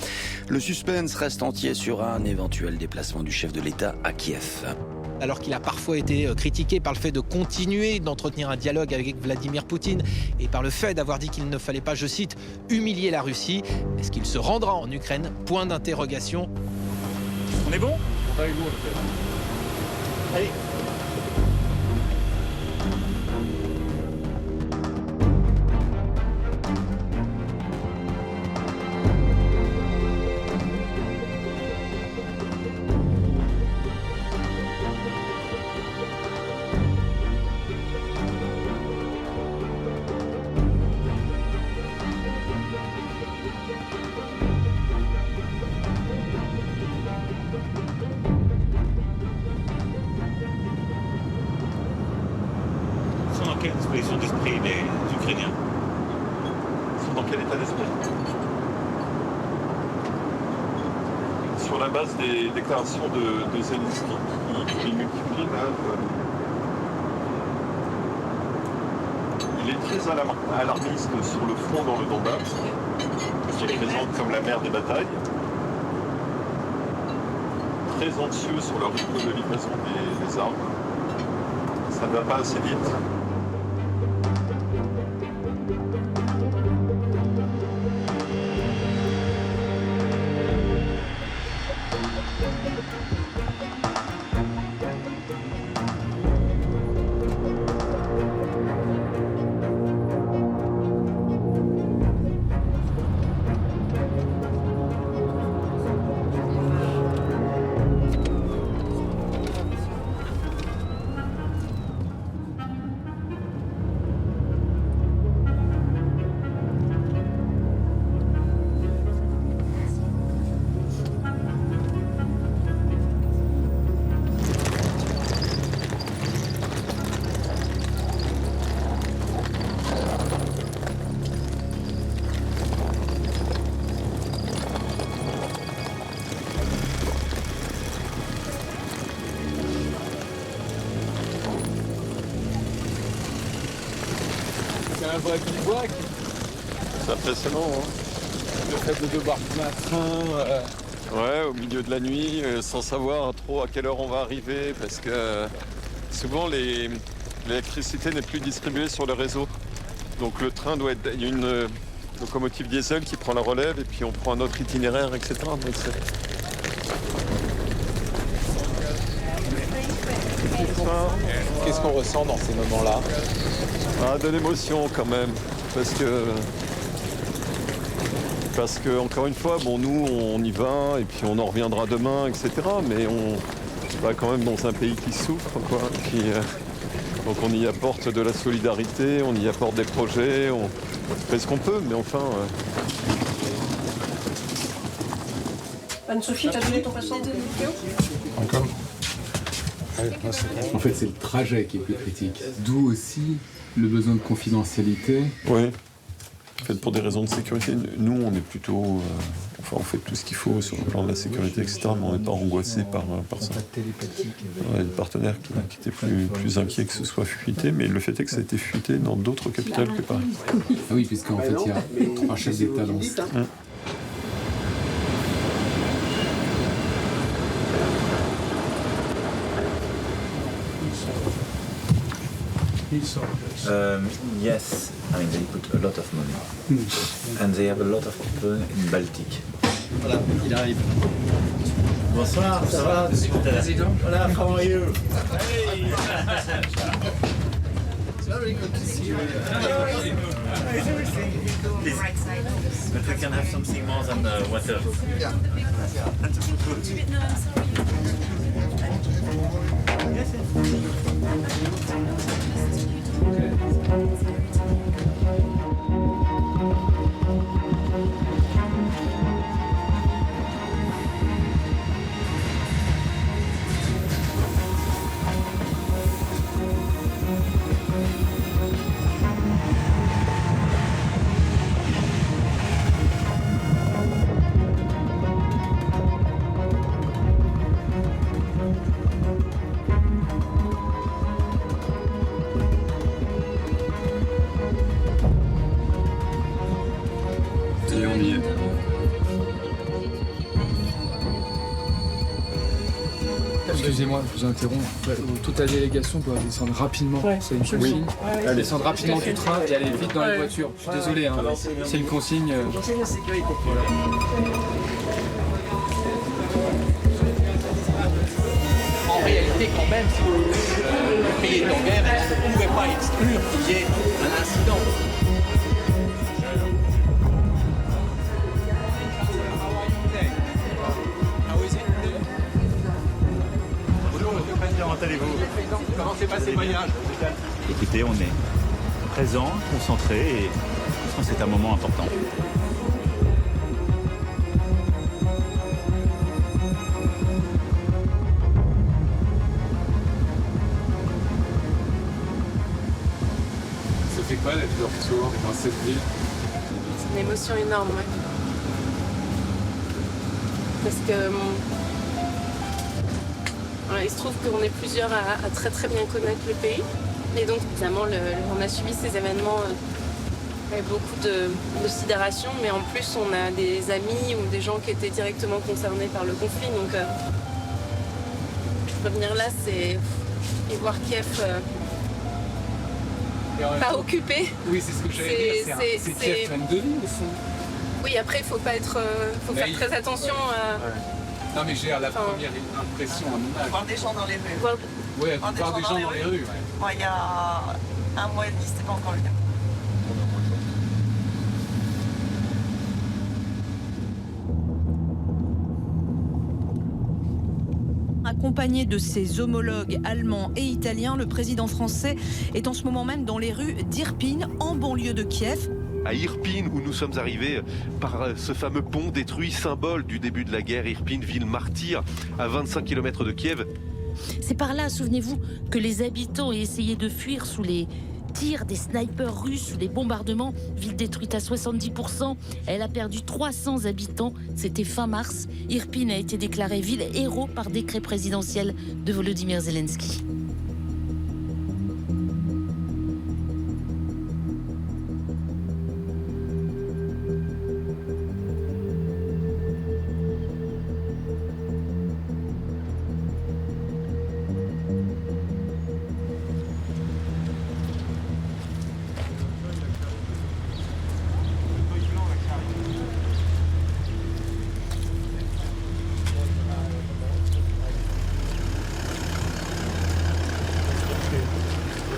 le suspense reste entier sur un éventuel déplacement du chef de l'État à Kiev. Alors qu'il a parfois été critiqué par le fait de continuer d'entretenir un dialogue avec Vladimir Poutine et par le fait d'avoir dit qu'il ne fallait pas, je cite, humilier la Russie. Est-ce qu'il se rendra en Ukraine? Point d'interrogation. On est bon? Allez. Quelle disposition d'esprit les Ukrainiens? Ils sont dans quel état d'esprit? Sur la base des déclarations de Zelensky, il multiplie là. Il est très alarmiste sur le front dans le Donbass, qui est présente comme la mère des batailles. Très anxieux sur le rythme de livraison des armes. Ça ne va pas assez vite. C'est un vrai bivouac. C'est impressionnant, hein. Le fait de devoir prendre un train. Ouais, au milieu de la nuit, sans savoir trop à quelle heure on va arriver, parce que souvent l'électricité n'est plus distribuée sur le réseau. Donc le train doit être... Il y a une locomotive diesel qui prend la relève, et puis on prend un autre itinéraire, etc. Donc Qu'est-ce qu'on ressent dans ces moments-là? de l'émotion quand même, parce que encore une fois, bon, nous on y va et puis on en reviendra demain, etc. Mais on va quand même dans un pays qui souffre, quoi. Puis Donc on y apporte de la solidarité, on y apporte des projets, on fait ce qu'on peut, mais enfin... Anne-Sophie, tu as donné ton passeport de Théo ? Encore ? En fait, c'est le trajet qui est plus critique. D'où aussi le besoin de confidentialité. Oui. En fait, pour des raisons de sécurité, nous, on est plutôt... on fait tout ce qu'il faut sur le plan de la sécurité, etc. Mais on n'est pas angoissé par ça. On a des partenaires qui étaient plus inquiets que ce soit fuité, mais le fait est que ça a été fuité dans d'autres capitales que Paris. Ah oui, puisqu'en fait, il y a 3 chefs d'État dans ce... Yes, I mean they put a lot of money, and they have a lot of people in Baltic. Voilà, il arrive. Bonsoir, ça va, Président. Voilà, how are you? It's very good to see you. Please, but we can have something more than water. Yeah. Excusez-moi, je vous interromps. Toute la délégation doit descendre rapidement. C'est une consigne. Descendre rapidement du train et aller vite dans les voitures. Je suis désolé, hein. C'est une consigne. Voilà. En réalité, quand même, si le pays est en guerre, il ne pouvait pas exclure qu'il y ait un incident. Comment allez-vous? Comment s'est passé le voyage? Écoutez, on est présent, concentré et je pense que c'est un moment important. Ça fait quoi d'être de retour dans cette ville? C'est une émotion énorme, ouais. Parce que il se trouve qu'on est plusieurs à très très bien connaître le pays. Et donc évidemment, on a suivi ces événements avec beaucoup de sidération, mais en plus on a des amis ou des gens qui étaient directement concernés par le conflit. Donc revenir là, c'est et voir Kiev pas occupé. Oui, c'est ce que j'allais dire. C'est Kiev pleine de vie au fond. Oui, après il faut pas être, faut faire très attention à. Non mais j'ai la première impression en image. Voir des gens dans les rues. Oui, voir des gens dans les rues. Ouais. Il y a un mois et demi, c'était pas encore le cas. Accompagné de ses homologues allemands et italiens, le président français est en ce moment même dans les rues d'Irpin, en banlieue de Kiev. À Irpin, où nous sommes arrivés par ce fameux pont détruit, symbole du début de la guerre. Irpin, ville martyre, à 25 km de Kiev. C'est par là, souvenez-vous, que les habitants ont essayé de fuir sous les tirs des snipers russes, sous les bombardements. Ville détruite à 70%. Elle a perdu 300 habitants. C'était fin mars. Irpin a été déclarée ville héros par décret présidentiel de Volodymyr Zelensky.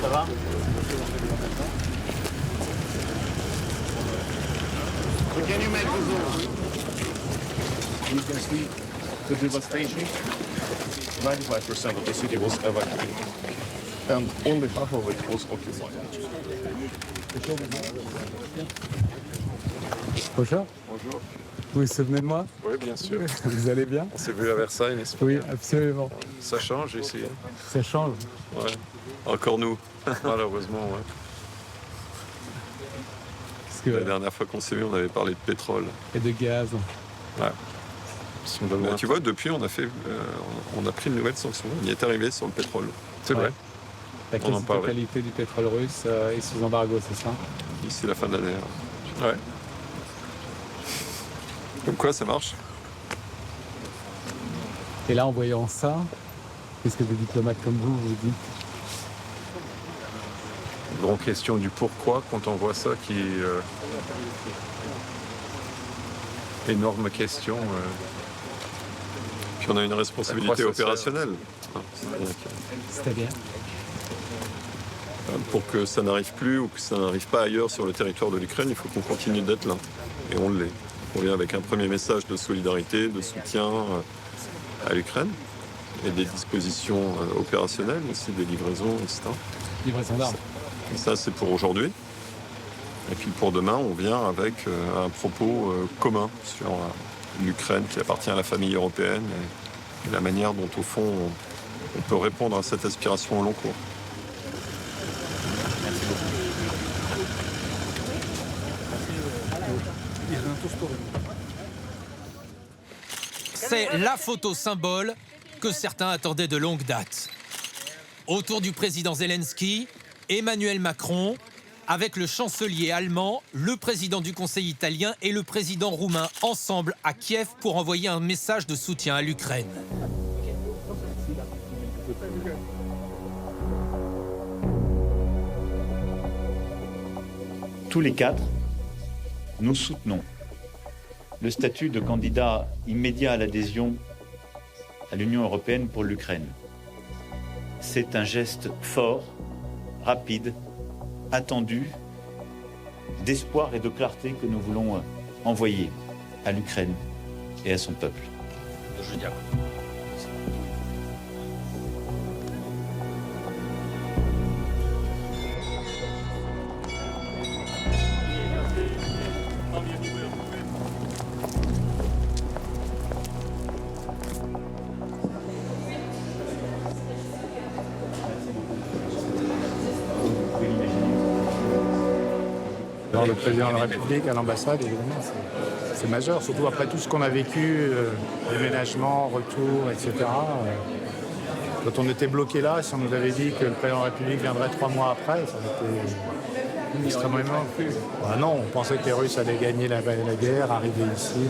Ça va? Can you make the zoom? You can see the devastation. 95% of the city was evacuated. And on behalf of it was occupied. Bonjour. Bonjour. Vous vous souvenez de moi? Oui, bien sûr. Vous allez bien? On s'est vu à Versailles, n'est-ce pas? Oui, absolument. Ça change ici. Ça change. Ouais. Encore nous, malheureusement, ouais. Parce que... La dernière fois qu'on s'est vu, on avait parlé de pétrole. Et de gaz. Ouais. Mais tu vois, depuis, on a pris une nouvelle sanction. On y est arrivé sur le pétrole. C'est vrai. La quasi-totalité du pétrole russe est sous embargo, c'est ça? D'ici la fin de l'année. Ouais. Comme quoi, ça marche. Et là, en voyant ça, qu'est-ce que des diplomates comme vous dites? Grande question du pourquoi quand on voit ça qui est... énorme question. Puis on a une responsabilité opérationnelle. C'est-à-dire? Pour que ça n'arrive plus ou que ça n'arrive pas ailleurs sur le territoire de l'Ukraine, il faut qu'on continue d'être là. Et on l'est. On vient avec un premier message de solidarité, de soutien à l'Ukraine et des dispositions opérationnelles aussi, des livraisons, etc. Livraison d'armes. Et ça, c'est pour aujourd'hui. Et puis pour demain, on vient avec un propos commun sur l'Ukraine qui appartient à la famille européenne et la manière dont, au fond, on peut répondre à cette aspiration au long cours. C'est la photo symbole que certains attendaient de longue date. Autour du président Zelensky, Emmanuel Macron, avec le chancelier allemand, le président du Conseil italien et le président roumain ensemble à Kiev pour envoyer un message de soutien à l'Ukraine. Tous les quatre, nous soutenons le statut de candidat immédiat à l'adhésion à l'Union européenne pour l'Ukraine. C'est un geste fort, rapide, attendu, d'espoir et de clarté que nous voulons envoyer à l'Ukraine et à son peuple. Alors, le président de la République à l'ambassade, évidemment, c'est majeur, surtout après tout ce qu'on a vécu, déménagement, retour, etc. Quand on était bloqué là, si on nous avait dit que le président de la République viendrait 3 mois après, ça aurait été extrêmement plus. Ah non, on pensait que les Russes allaient gagner la guerre, arriver ici.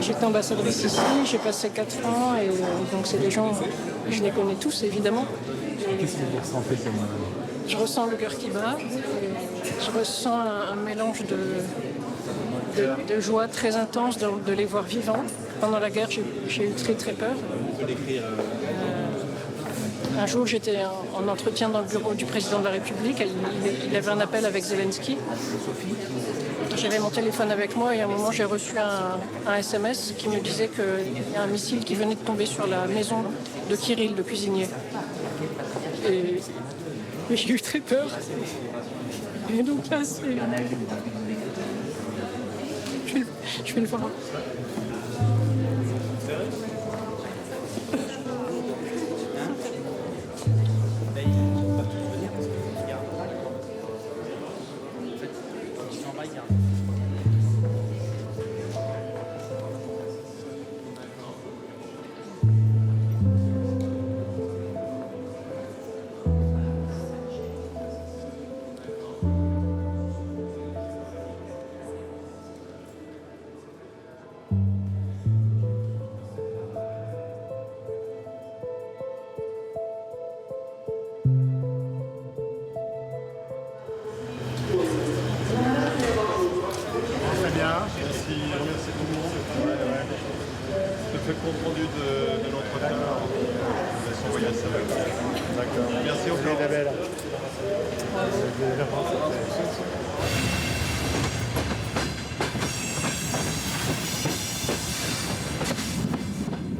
J'étais ambassadrice ici, j'ai passé 4 ans et donc c'est des gens, je les connais tous évidemment. Qu'est-ce que vous ressentez comme... Je ressens le cœur qui bat, je ressens un mélange de joie très intense de les voir vivants. Pendant la guerre, j'ai eu très très peur. Un jour, j'étais en entretien dans le bureau du président de la République, il avait un appel avec Zelensky. J'avais mon téléphone avec moi et à un moment j'ai reçu un SMS qui me disait qu'il y a un missile qui venait de tomber sur la maison de Kirill, le cuisinier. Et j'ai eu très peur. Et donc là, je vais le voir.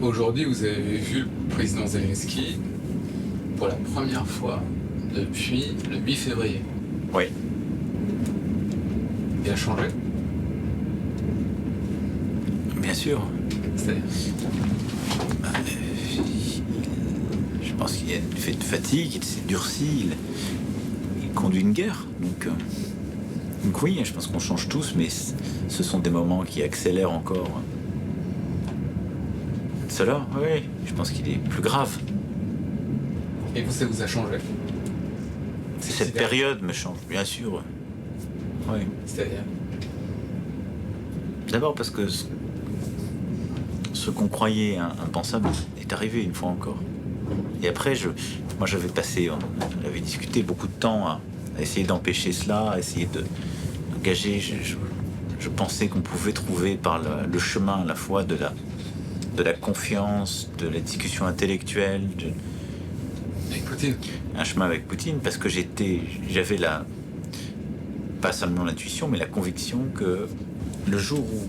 Aujourd'hui, vous avez vu le président Zelensky pour la première fois depuis le 8 février. Oui. Il a changé? Bien sûr. C'est-à-dire je pense qu'il y a une fait de fatigue, il s'est durci, il conduit une guerre. Donc oui, je pense qu'on change tous, mais ce sont des moments qui accélèrent encore. Cela, oui, je pense qu'il est plus grave. Et vous, ça vous a changé? Cette période me change, bien sûr. Oui. C'est-à-dire? D'abord parce que ce qu'on croyait impensable est arrivé une fois encore. Et après, moi j'avais passé, on avait discuté beaucoup de temps à essayer d'empêcher cela, à essayer d'engager. Je pensais qu'on pouvait trouver par le chemin à la fois de la confiance, de la discussion intellectuelle, avec Poutine. Un chemin avec Poutine, parce que j'avais pas seulement l'intuition, mais la conviction que le jour où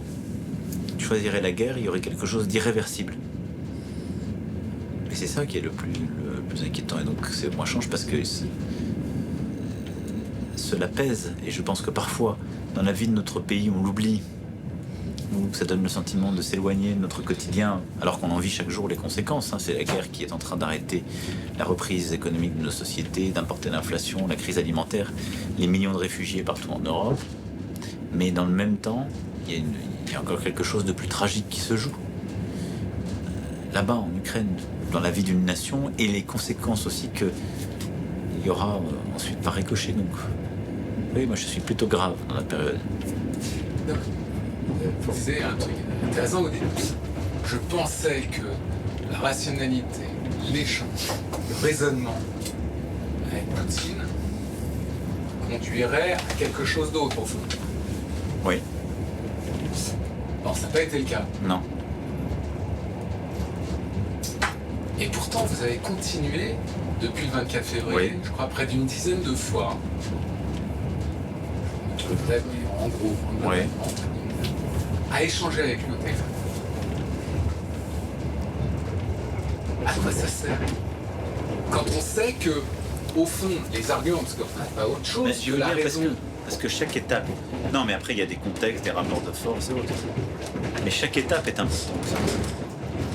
tu choisirais la guerre, il y aurait quelque chose d'irréversible. Et c'est ça qui est le plus inquiétant. Et donc moi je change parce que cela pèse. Et je pense que parfois, dans la vie de notre pays, on l'oublie. Ou ça donne le sentiment de s'éloigner de notre quotidien, alors qu'on en vit chaque jour les conséquences. C'est la guerre qui est en train d'arrêter la reprise économique de nos sociétés, d'importer l'inflation, la crise alimentaire, les millions de réfugiés partout en Europe. Mais dans le même temps, il y a encore quelque chose de plus tragique qui se joue. Là-bas, en Ukraine, dans la vie d'une nation, et les conséquences aussi qu'il y aura ensuite par ricochet. Donc, oui, moi je suis plutôt grave dans la période. Donc, vous disiez un truc intéressant au début. Je pensais que la rationalité, l'échange, le raisonnement avec Poutine conduirait à quelque chose d'autre au fond. Oui. Bon, ça n'a pas été le cas. Non. Et pourtant, vous avez continué depuis le 24 février, je crois près d'une dizaine de fois. Peut-être, mais en gros, à échanger avec lui au téléphone. À quoi ça sert? Quand on sait que, au fond, les arguments, parce qu'on n'a pas autre chose que la raison. Parce que chaque étape... Non, mais après, il y a des contextes, des rapports de force et autres. Mais chaque étape est importante.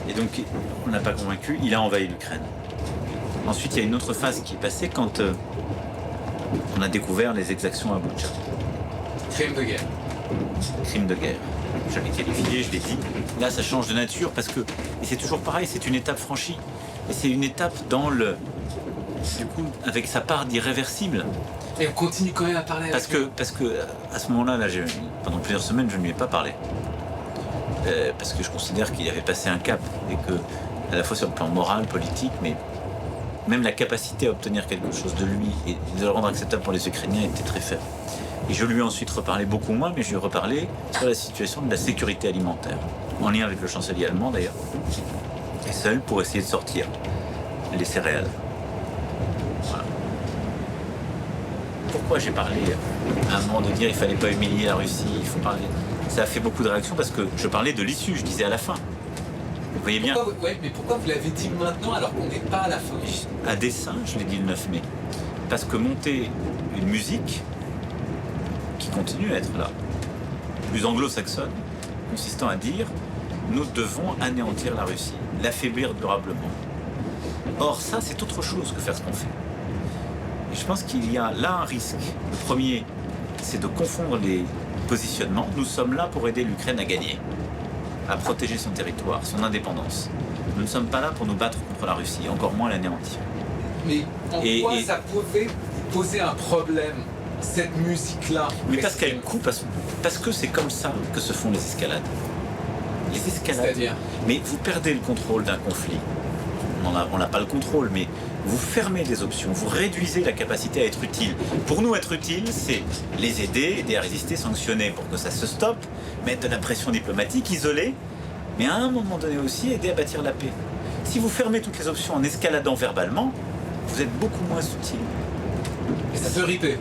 Et donc, on n'a pas convaincu, il a envahi l'Ukraine. Ensuite, il y a une autre phase qui est passée quand on a découvert les exactions à Boutcha. Crime de guerre. Crime de guerre. J'avais qualifié, je l'ai dit. Là, ça change de nature parce que... Et c'est toujours pareil, c'est une étape franchie. Et c'est une étape dans le... Du coup, avec sa part d'irréversible. Et on continue quand même à parler parce que à ce moment-là, pendant plusieurs semaines, je ne lui ai pas parlé. Parce que je considère qu'il avait passé un cap et que, à la fois sur le plan moral, politique, mais même la capacité à obtenir quelque chose de lui et de le rendre acceptable pour les Ukrainiens était très faible. Et je lui ai ensuite reparlé beaucoup moins, mais je lui ai reparlé sur la situation de la sécurité alimentaire, en lien avec le chancelier allemand d'ailleurs, et seul pour essayer de sortir les céréales. Voilà. Pourquoi j'ai parlé à un moment de dire il fallait pas humilier la Russie, il faut parler. Ça a fait beaucoup de réactions parce que je parlais de l'issue, je disais à la fin. Vous voyez bien. Mais pourquoi vous l'avez dit maintenant alors qu'on n'est pas à la fin? À dessein, je l'ai dit le 9 mai. Parce que monter une musique qui continue à être là, plus anglo-saxonne, consistant à dire nous devons anéantir la Russie, l'affaiblir durablement. Or ça, c'est autre chose que faire ce qu'on fait. Et je pense qu'il y a là un risque. Le premier, c'est de confondre les positionnements. Nous sommes là pour aider l'Ukraine à gagner, à protéger son territoire, son indépendance. Nous ne sommes pas là pour nous battre contre la Russie, encore moins l'anéantir. Mais en quoi ça pouvait poser un problème, cette musique-là? Mais parce qu'elle coupe, parce que c'est comme ça que se font les escalades. Les escalades. C'est-à-dire? Mais vous perdez le contrôle d'un conflit. On n'a pas le contrôle, mais vous fermez des options, vous réduisez la capacité à être utile. Pour nous, être utile, c'est les aider à résister, sanctionner pour que ça se stoppe, mettre de la pression diplomatique, isoler, mais à un moment donné aussi, aider à bâtir la paix. Si vous fermez toutes les options en escaladant verbalement, vous êtes beaucoup moins utile. Et ça peut ripper.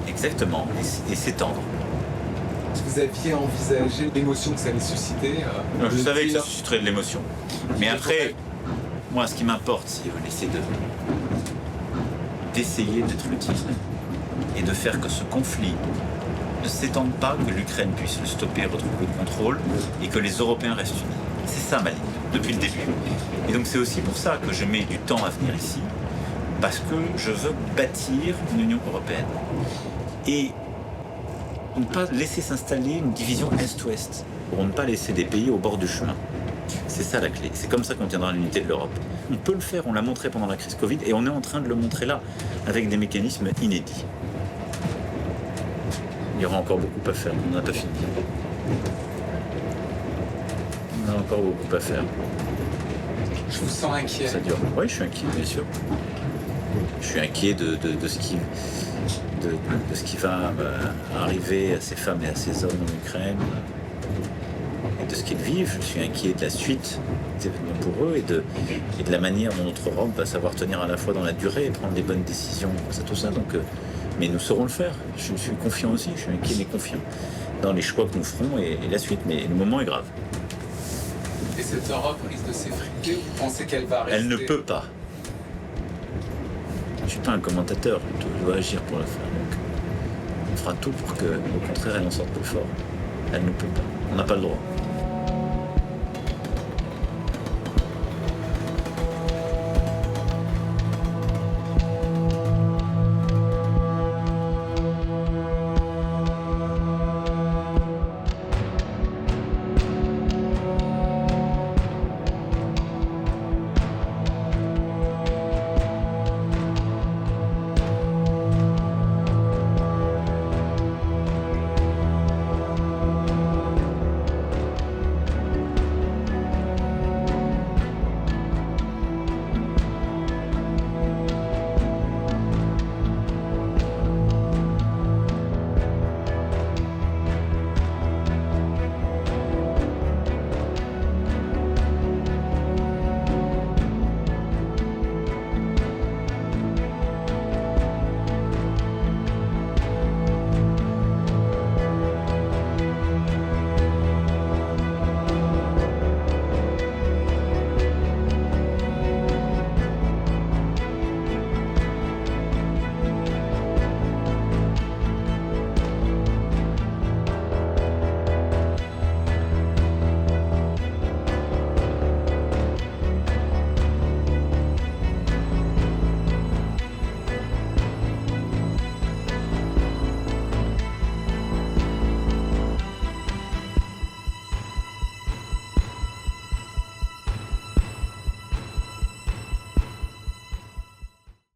Exactement, et s'étendre. Vous aviez envisagé l'émotion que ça allait susciter Je savais que ça susciterait de l'émotion. Mais après, moi, ce qui m'importe, c'est d'essayer d'être utile et de faire que ce conflit ne s'étende pas, que l'Ukraine puisse le stopper, retrouver le contrôle et que les Européens restent unis. C'est ça ma ligne, depuis le début. Et donc c'est aussi pour ça que je mets du temps à venir ici, parce que je veux bâtir une Union européenne. Et ne pas laisser s'installer une division Est-Ouest, pour ne pas laisser des pays au bord du chemin. C'est ça la clé. C'est comme ça qu'on tiendra l'unité de l'Europe. On peut le faire, on l'a montré pendant la crise Covid, et on est en train de le montrer là, avec des mécanismes inédits. Il y aura encore beaucoup à faire, on n'a pas fini. On a encore beaucoup à faire. Je vous sens inquiet. Ça dure. Oui, je suis inquiet, bien sûr. Je suis inquiet de ce qui va arriver à ces femmes et à ces hommes en Ukraine, et de ce qu'ils vivent. Je suis inquiet de la suite des événements pour eux et de la manière dont notre Europe va savoir tenir à la fois dans la durée et prendre les bonnes décisions, tout ça. Donc, mais nous saurons le faire. Je suis confiant aussi, je suis inquiet mais confiant dans les choix que nous ferons et la suite. Mais le moment est grave. Et cette Europe risque de s'effriter, vous pensez qu'elle va rester? Elle ne peut pas. Je ne suis pas un commentateur, je dois agir pour le faire. Donc, on fera tout pour que, au contraire, elle en sorte plus fort. Elle ne peut pas. On n'a pas le droit.